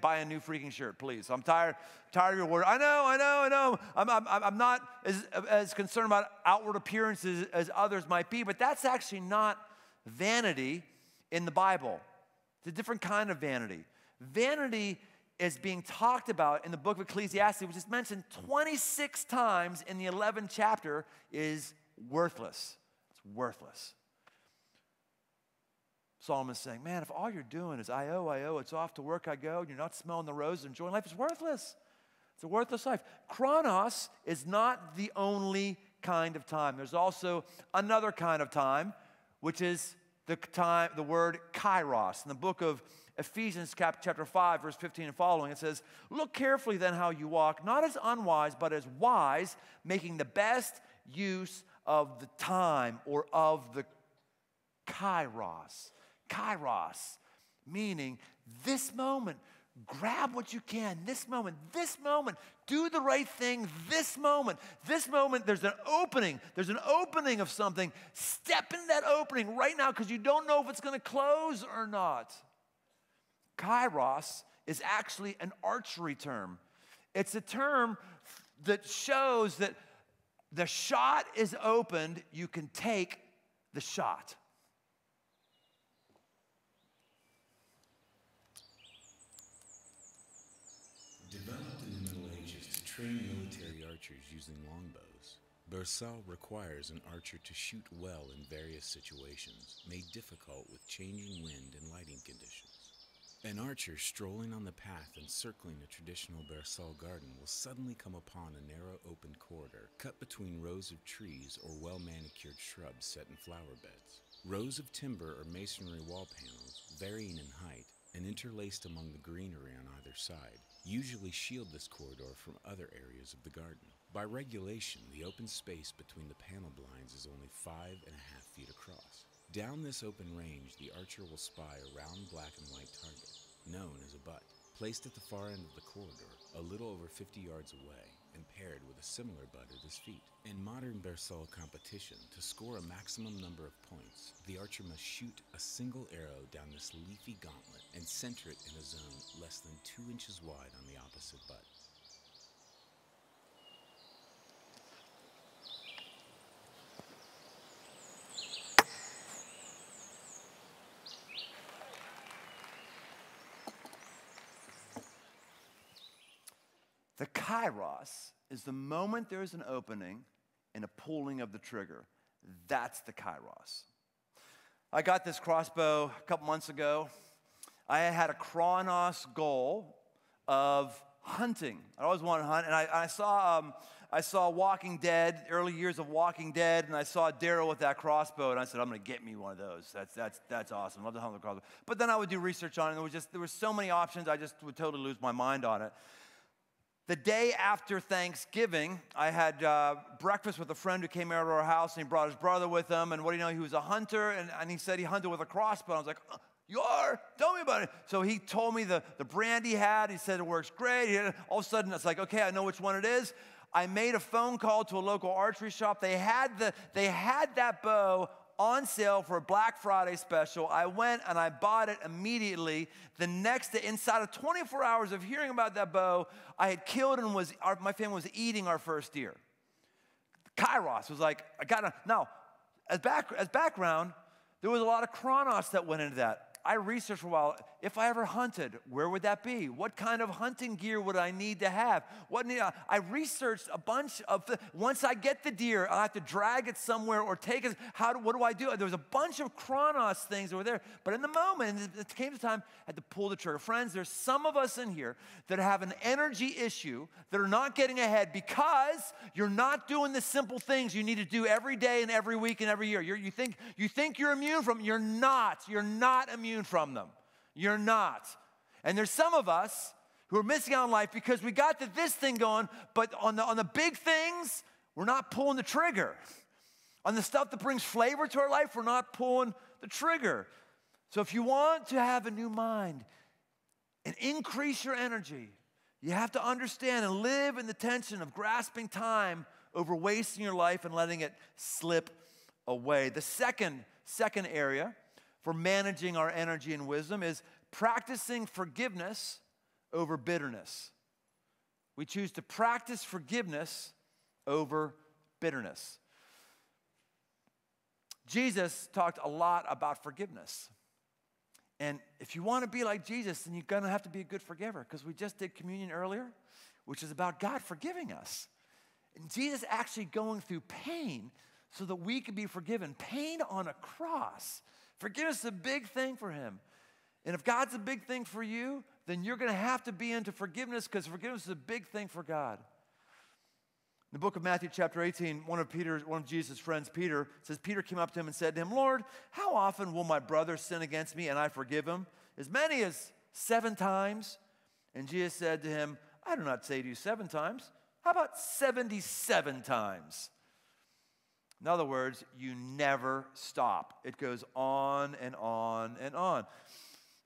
Speaker 15: buy a new freaking shirt, please? I'm tired of your word. I know. I'm not as concerned about outward appearances as others might be, but that's actually not vanity in the Bible. It's a different kind of vanity. Vanity is being talked about in the book of Ecclesiastes, which is mentioned 26 times in the 11th chapter, is worthless. It's worthless. Solomon's saying, man, if all you're doing is I owe, it's off to work I go, and you're not smelling the roses, enjoying life, it's worthless. It's a worthless life. Chronos is not the only kind of time. There's also another kind of time, which is the word kairos. In the book of Ephesians chapter 5, verse 15 and following, it says, look carefully then how you walk, not as unwise, but as wise, making the best use of the time or of the kairos. Kairos, meaning this moment, grab what you can, this moment, do the right thing, this moment, there's an opening of something. Step into that opening right now because you don't know if it's going to close or not. Kairos is actually an archery term. It's a term that shows that the shot is opened, you can take the shot.
Speaker 16: Developed in the Middle Ages to train military archers using longbows, Bersault requires an archer to shoot well in various situations, made difficult with changing wind and lighting conditions. An archer strolling on the path encircling a traditional Bersault garden will suddenly come upon a narrow open corridor cut between rows of trees or well-manicured shrubs set in flower beds. Rows of timber or masonry wall panels varying in height and interlaced among the greenery on either side, usually shield this corridor from other areas of the garden. By regulation, the open space between the panel blinds is only 5.5 feet across. Down this open range, the archer will spy a round black and white target, known as a butt, placed at the far end of the corridor, a little over 50 yards away, and paired with a similar butt at his feet. In modern Berceau competition, to score a maximum number of points, the archer must shoot a single arrow down this leafy gauntlet and center it in a zone less than 2 inches wide on the opposite butt.
Speaker 15: The kairos is the moment there is an opening and a pulling of the trigger. That's the kairos. I got this crossbow a couple months ago. I had a chronos goal of hunting. I always wanted to hunt, and I saw Walking Dead, early years of Walking Dead, and I saw Daryl with that crossbow, and I said, I'm going to get me one of those. That's awesome. I love to hunt with a crossbow. But then I would do research on it, and there were so many options, I just would totally lose my mind on it. The day after Thanksgiving, I had breakfast with a friend who came over to our house, and he brought his brother with him, and what do you know, he was a hunter, and he said he hunted with a crossbow. I was like, you are? Tell me about it. So he told me the brand he had. He said it works great. All of a sudden, it's like, okay, I know which one it is. I made a phone call to a local archery shop. They had that bow on sale for a Black Friday special. I went and I bought it immediately. The next day, inside of 24 hours of hearing about that bow, I had killed and my family was eating our first deer. Kairos was like, now, as background, there was a lot of chronos that went into that. I researched for a while. If I ever hunted, where would that be? What kind of hunting gear would I need to have? I researched a bunch of once I get the deer, I have to drag it somewhere or take it. What do I do? There was a bunch of chronos things that were there. But in the moment, it came to time, I had to pull the trigger. Friends, there's some of us in here that have an energy issue that are not getting ahead because you're not doing the simple things you need to do every day and every week and every year. You think you're immune from them. You're not. You're not immune from them. You're not. And there's some of us who are missing out on life because we got this thing going, but on the big things, we're not pulling the trigger. On the stuff that brings flavor to our life, we're not pulling the trigger. So if you want to have a new mind and increase your energy, you have to understand and live in the tension of grasping time over wasting your life and letting it slip away. The second area for managing our energy and wisdom is practicing forgiveness over bitterness. We choose to practice forgiveness over bitterness. Jesus talked a lot about forgiveness. And if you want to be like Jesus, then you're going to have to be a good forgiver, because we just did communion earlier, which is about God forgiving us. And Jesus actually going through pain so that we can be forgiven. Pain on a cross. Forgiveness is a big thing for him. And if God's a big thing for you, then you're going to have to be into forgiveness, because forgiveness is a big thing for God. In the book of Matthew chapter 18, one of Jesus' friends, Peter, says Peter came up to him and said to him, Lord, how often will my brother sin against me and I forgive him? As many as 7 times? And Jesus said to him, I do not say to you 7 times. How about 77 times? In other words, you never stop. It goes on and on and on.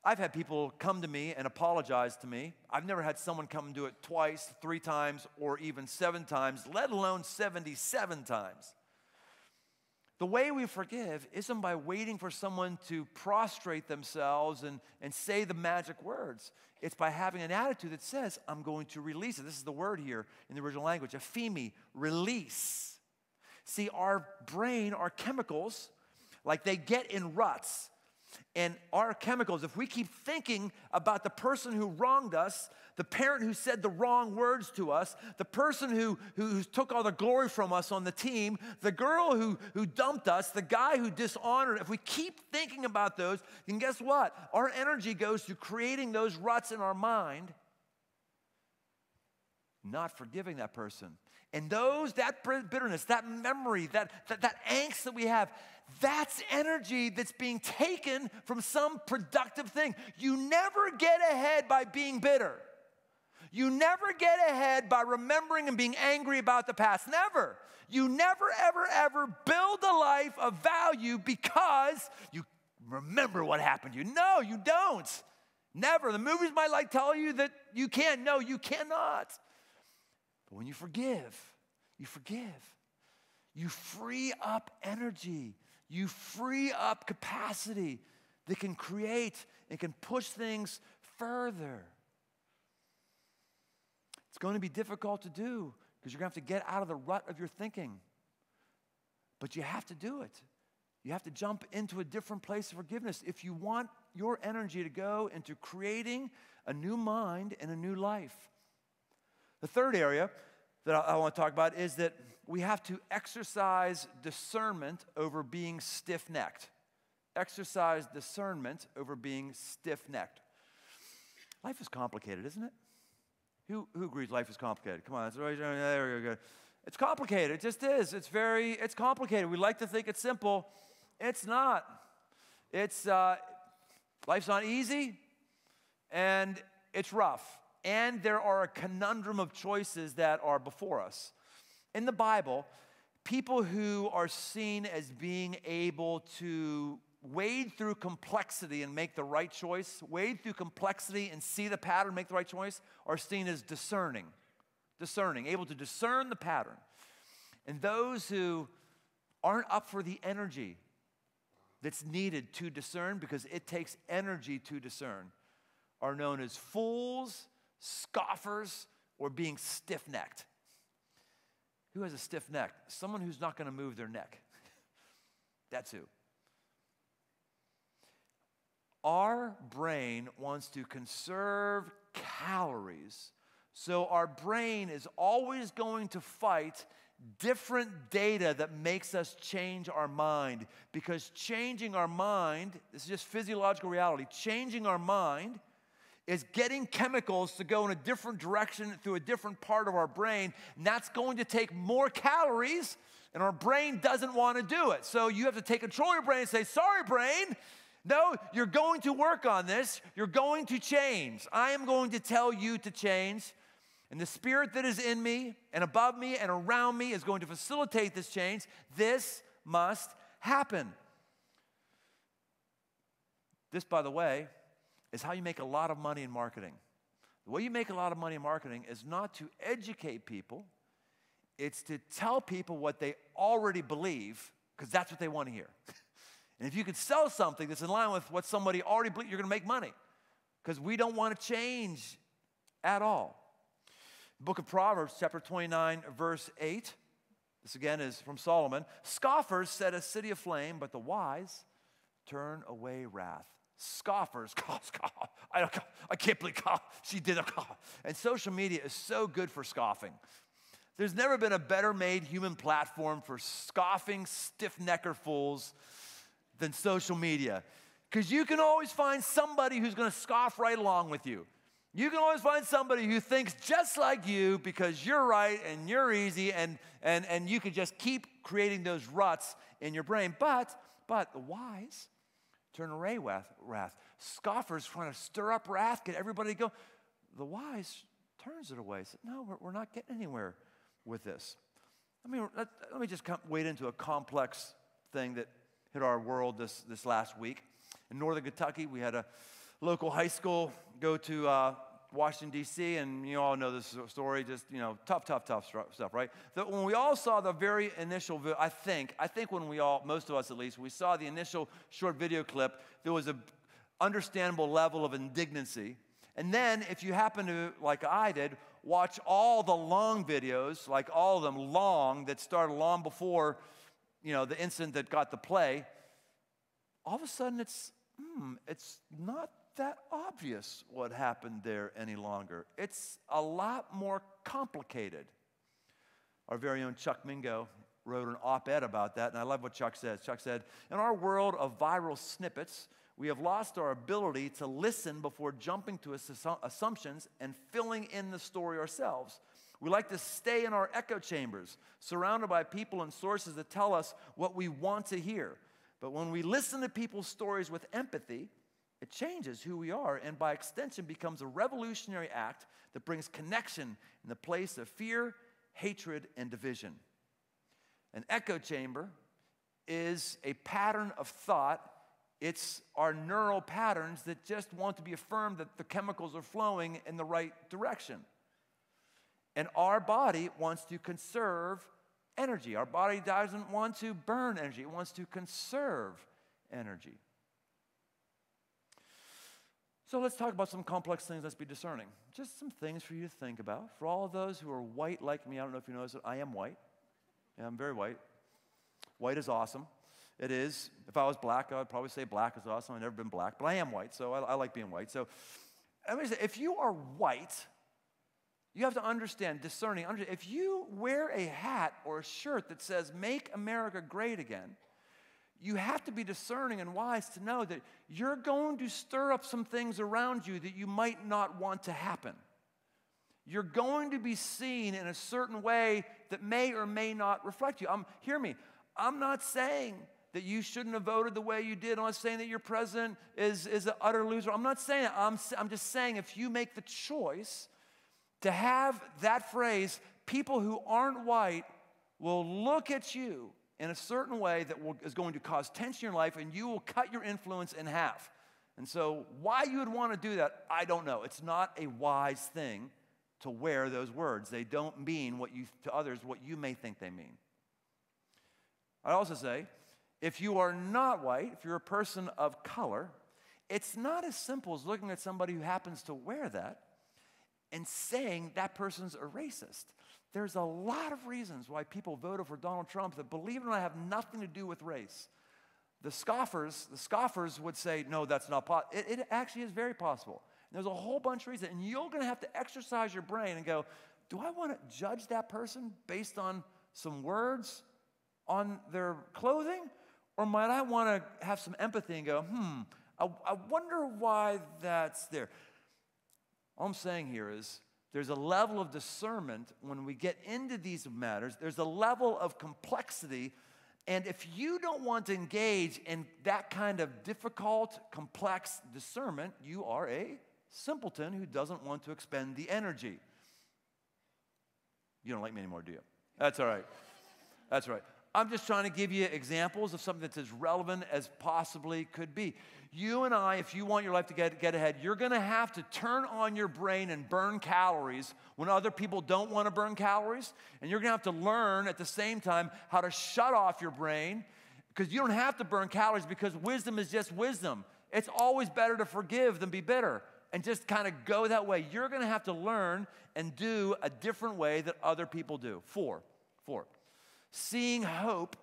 Speaker 15: I've had people come to me and apologize to me. I've never had someone come and do it twice, 3 times, or even 7 times, let alone 77 times. The way we forgive isn't by waiting for someone to prostrate themselves and say the magic words. It's by having an attitude that says, I'm going to release it. This is the word here in the original language, ephemi, release. See, our brain, our chemicals, like they get in ruts. And our chemicals, if we keep thinking about the person who wronged us, the parent who said the wrong words to us, the person who took all the glory from us on the team, the girl who dumped us, the guy who dishonored, if we keep thinking about those, then guess what? Our energy goes to creating those ruts in our mind, not forgiving that person. And that bitterness, that memory, that angst that we have, that's energy that's being taken from some productive thing. You never get ahead by being bitter. You never get ahead by remembering and being angry about the past. Never. You never, ever, ever build a life of value because you remember what happened to you. No, you don't. Never. The movies might like tell you that you can. No, you cannot. But when you forgive, you free up energy. You free up capacity that can create and can push things further. It's going to be difficult to do because you're going to have to get out of the rut of your thinking. But you have to do it. You have to jump into a different place of forgiveness if you want your energy to go into creating a new mind and a new life. The third area that I want to talk about is that we have to exercise discernment over being stiff-necked. Exercise discernment over being stiff-necked. Life is complicated, isn't it? Who agrees life is complicated? Come on, there we go. It's complicated. It just is. It's complicated. We like to think it's simple. It's not. Life's not easy, and it's rough. And there are a conundrum of choices that are before us. In the Bible, people who are seen as being able to wade through complexity and make the right choice, wade through complexity and see the pattern, make the right choice, are seen as discerning, able to discern the pattern. And those who aren't up for the energy that's needed to discern, because it takes energy to discern, are known as fools, scoffers, or being stiff-necked. Who has a stiff neck? Someone who's not going to move their neck. That's who. Our brain wants to conserve calories, so our brain is always going to fight different data that makes us change our mind, because changing our mind, this is just physiological reality, changing our mind is getting chemicals to go in a different direction through a different part of our brain, and that's going to take more calories, and our brain doesn't want to do it. So you have to take control of your brain and say, sorry, brain, no, you're going to work on this. You're going to change. I am going to tell you to change. And the spirit that is in me and above me and around me is going to facilitate this change. This must happen. This, by the way, is how you make a lot of money in marketing. The way you make a lot of money in marketing is not to educate people. It's to tell people what they already believe, because that's what they want to hear. And if you could sell something that's in line with what somebody already believes, you're going to make money, because we don't want to change at all. The book of Proverbs, chapter 29, verse 8. This again is from Solomon. Scoffers set a city aflame, but the wise turn away wrath. Scoffers, I can't believe she did a cough. And social media is so good for scoffing. There's never been a better made human platform for scoffing stiff-necker fools than social media. Because you can always find somebody who's going to scoff right along with you. You can always find somebody who thinks just like you because you're right and you're easy, and you can just keep creating those ruts in your brain. But the wise turn away wrath. Scoffers trying to stir up wrath, get everybody to go. The wise turns it away. Says, no, we're not getting anywhere with this. I mean, let me just wade into a complex thing that hit our world this last week. In northern Kentucky, we had a local high school go to Washington, D.C., and you all know this story, just, tough stuff, right? When we all saw the very initial, I think when we all, most of us at least, we saw the initial short video clip, there was an understandable level of indignancy. And then, if you happen to, like I did, watch all the long videos, like all of them long, that started long before, the incident that got the play, all of a sudden it's not that obvious what happened there any longer. It's a lot more complicated. Our very own Chuck Mingo wrote an op-ed about that, and I love what Chuck says. Chuck said, in our world of viral snippets, we have lost our ability to listen before jumping to assumptions and filling in the story ourselves. We like to stay in our echo chambers, surrounded by people and sources that tell us what we want to hear. But when we listen to people's stories with empathy, it changes who we are, and by extension becomes a revolutionary act that brings connection in the place of fear, hatred, and division. An echo chamber is a pattern of thought. It's our neural patterns that just want to be affirmed that the chemicals are flowing in the right direction. And our body wants to conserve energy. Our body doesn't want to burn energy. It wants to conserve energy. So let's talk about some complex things. Let's be discerning. Just some things for you to think about. For all of those who are white like me, I don't know if you noticed it, I am white. Yeah, I'm very white. White is awesome. It is. If I was black, I would probably say black is awesome. I've never been black, but I am white, so I like being white. So if you are white, you have to understand, discerning. If you wear a hat or a shirt that says, "Make America Great Again," you have to be discerning and wise to know that you're going to stir up some things around you that you might not want to happen. You're going to be seen in a certain way that may or may not reflect you. Hear me. I'm not saying that you shouldn't have voted the way you did. I'm not saying that your president is an utter loser. I'm not saying that. I'm just saying if you make the choice to have that phrase, people who aren't white will look at you in a certain way that is going to cause tension in your life, and you will cut your influence in half. And so why you would want to do that, I don't know. It's not a wise thing to wear those words. They don't mean to others what you may think they mean. I'd also say, if you are not white, if you're a person of color, it's not as simple as looking at somebody who happens to wear that and saying that person's a racist. There's a lot of reasons why people voted for Donald Trump that, believe it or not, have nothing to do with race. The scoffers would say, no, that's not possible. It actually is very possible. And there's a whole bunch of reasons. And you're going to have to exercise your brain and go, do I want to judge that person based on some words on their clothing? Or might I want to have some empathy and go, I wonder why that's there. All I'm saying here is there's a level of discernment when we get into these matters. There's a level of complexity. And if you don't want to engage in that kind of difficult, complex discernment, you are a simpleton who doesn't want to expend the energy. You don't like me anymore, do you? That's all right. That's right. I'm just trying to give you examples of something that's as relevant as possibly could be. You and I, if you want your life to get ahead, you're going to have to turn on your brain and burn calories when other people don't want to burn calories. And you're going to have to learn at the same time how to shut off your brain, because you don't have to burn calories, because wisdom is just wisdom. It's always better to forgive than be bitter, and just kind of go that way. You're going to have to learn and do a different way that other people do. Four. Seeing hope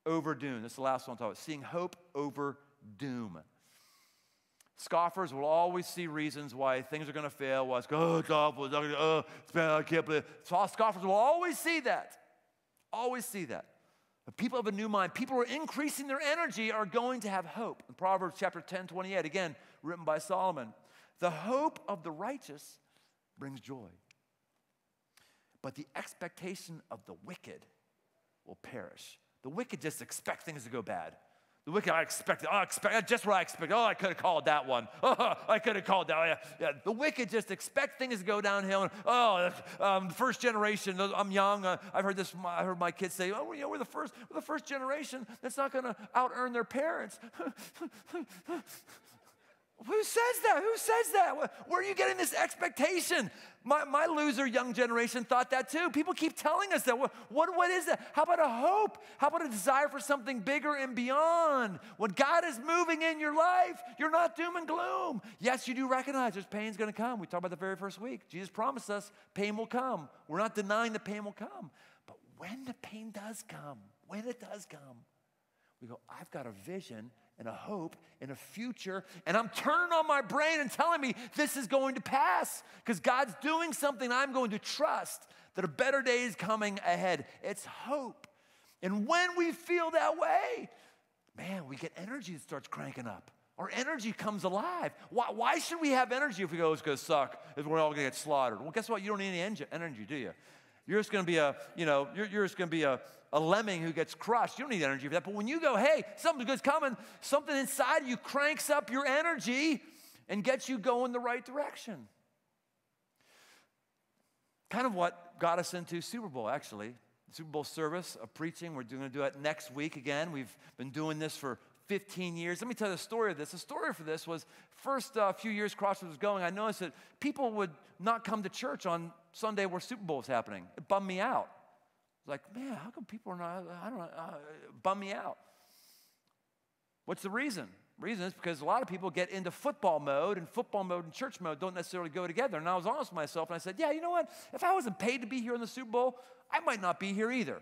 Speaker 15: over doom. This is the last one I'm talking about. Seeing hope over doom. Scoffers will always see reasons why things are going to fail. Why it's awful. It's bad. I can't believe it. So scoffers will always see that. Always see that. But people have a new mind. People who are increasing their energy are going to have hope. In Proverbs chapter 10:28, again, written by Solomon. The hope of the righteous brings joy, but the expectation of the wicked will perish. The wicked just expect things to go bad. The wicked, I expect just what I expected. Oh, I could have called that one. Oh, I could have called that. Yeah. The wicked just expect things to go downhill. The first generation. I'm young. I heard my kids say, "Oh, we're the first generation that's not going to out-earn their parents." Who says that? Who says that? Where are you getting this expectation? My loser young generation thought that too. People keep telling us that. What is that? How about a hope? How about a desire for something bigger and beyond? When God is moving in your life, you're not doom and gloom. Yes, you do recognize there's pain's going to come. We talked about the very first week. Jesus promised us pain will come. We're not denying the pain will come. But when the pain does come, when it does come, we go, I've got a vision and a hope and a future, and I'm turning on my brain and telling me this is going to pass because God's doing something. I'm going to trust that a better day is coming ahead. It's hope. And when we feel that way, man, we get energy that starts cranking up. Our energy comes alive. Why should we have energy if we go, it's going to suck, if we're all going to get slaughtered? Well, guess what? You don't need any energy, do you? You're just going to be you're just going to be a lemming who gets crushed. You don't need energy for that. But when you go, hey, something good's coming, something inside you cranks up your energy and gets you going the right direction. Kind of what got us into Super Bowl, actually. The Super Bowl service of preaching. We're going to do it next week again. We've been doing this for 15 years. Let me tell you the story of this. The story for this was first few years Crossroads was going, I noticed that people would not come to church on Sunday where Super Bowl was happening. It bummed me out. I was like, man, how come people are not, I don't know, bum me out. What's the reason? The reason is because a lot of people get into football mode, and football mode and church mode don't necessarily go together. And I was honest with myself, and I said, yeah, you know what? If I wasn't paid to be here in the Super Bowl, I might not be here either.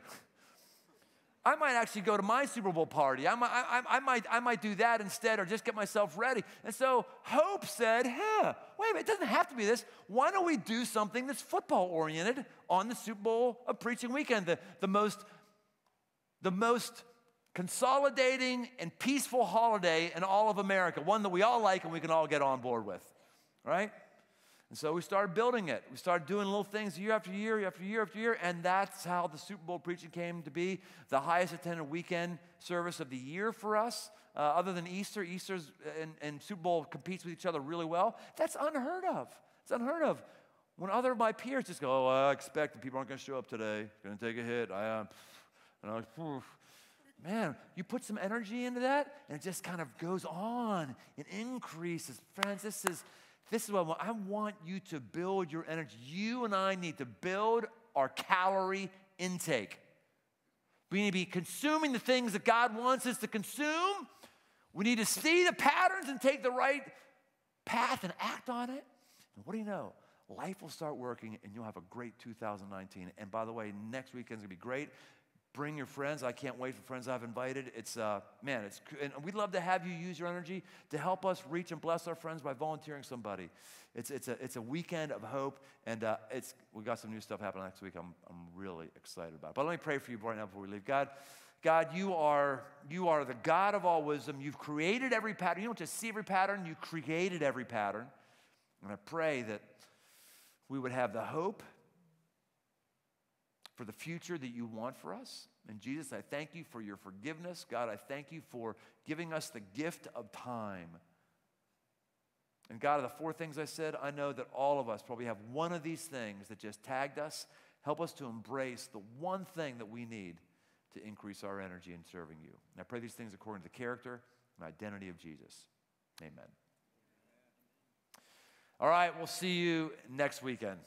Speaker 15: I might actually go to my Super Bowl party. I might do that instead, or just get myself ready. And so Hope said, wait a minute, it doesn't have to be this. Why don't we do something that's football-oriented on the Super Bowl of preaching weekend, the most consolidating and peaceful holiday in all of America, one that we all like and we can all get on board with, right? And so we started building it. We started doing little things year after year, after year after year, and that's how the Super Bowl preaching came to be, the highest attended weekend service of the year for us, other than Easter. Easter's and Super Bowl competes with each other really well. That's unheard of. It's unheard of. When other of my peers just go, I expect that people aren't going to show up today. It's going to take a hit. Man, you put some energy into that, and it just kind of goes on and increases. Friends, this is what I want you to build your energy. You and I need to build our calorie intake. We need to be consuming the things that God wants us to consume. We need to see the patterns and take the right path and act on it. And what do you know? Life will start working, and you'll have a great 2019. And by the way, next weekend's going to be great. Bring your friends. I can't wait for friends I've invited. And we'd love to have you use your energy to help us reach and bless our friends by volunteering somebody. It's a weekend of hope, and we got some new stuff happening next week. I'm really excited about it. But let me pray for you right now before we leave. God, you are the God of all wisdom. You've created every pattern. You don't just see every pattern. You created every pattern. And I pray that we would have the hope for the future that you want for us. And Jesus, I thank you for your forgiveness. God, I thank you for giving us the gift of time. And God, of the four things I said, I know that all of us probably have one of these things that just tagged us. Help us to embrace the one thing that we need to increase our energy in serving you. And I pray these things according to the character and identity of Jesus. Amen. All right, we'll see you next weekend.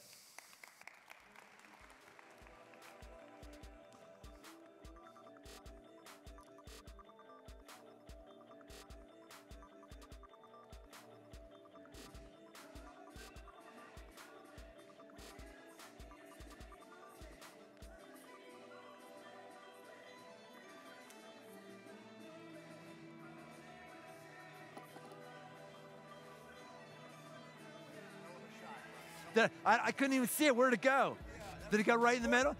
Speaker 15: I couldn't even see it. Where'd it go? Did it go right in the middle?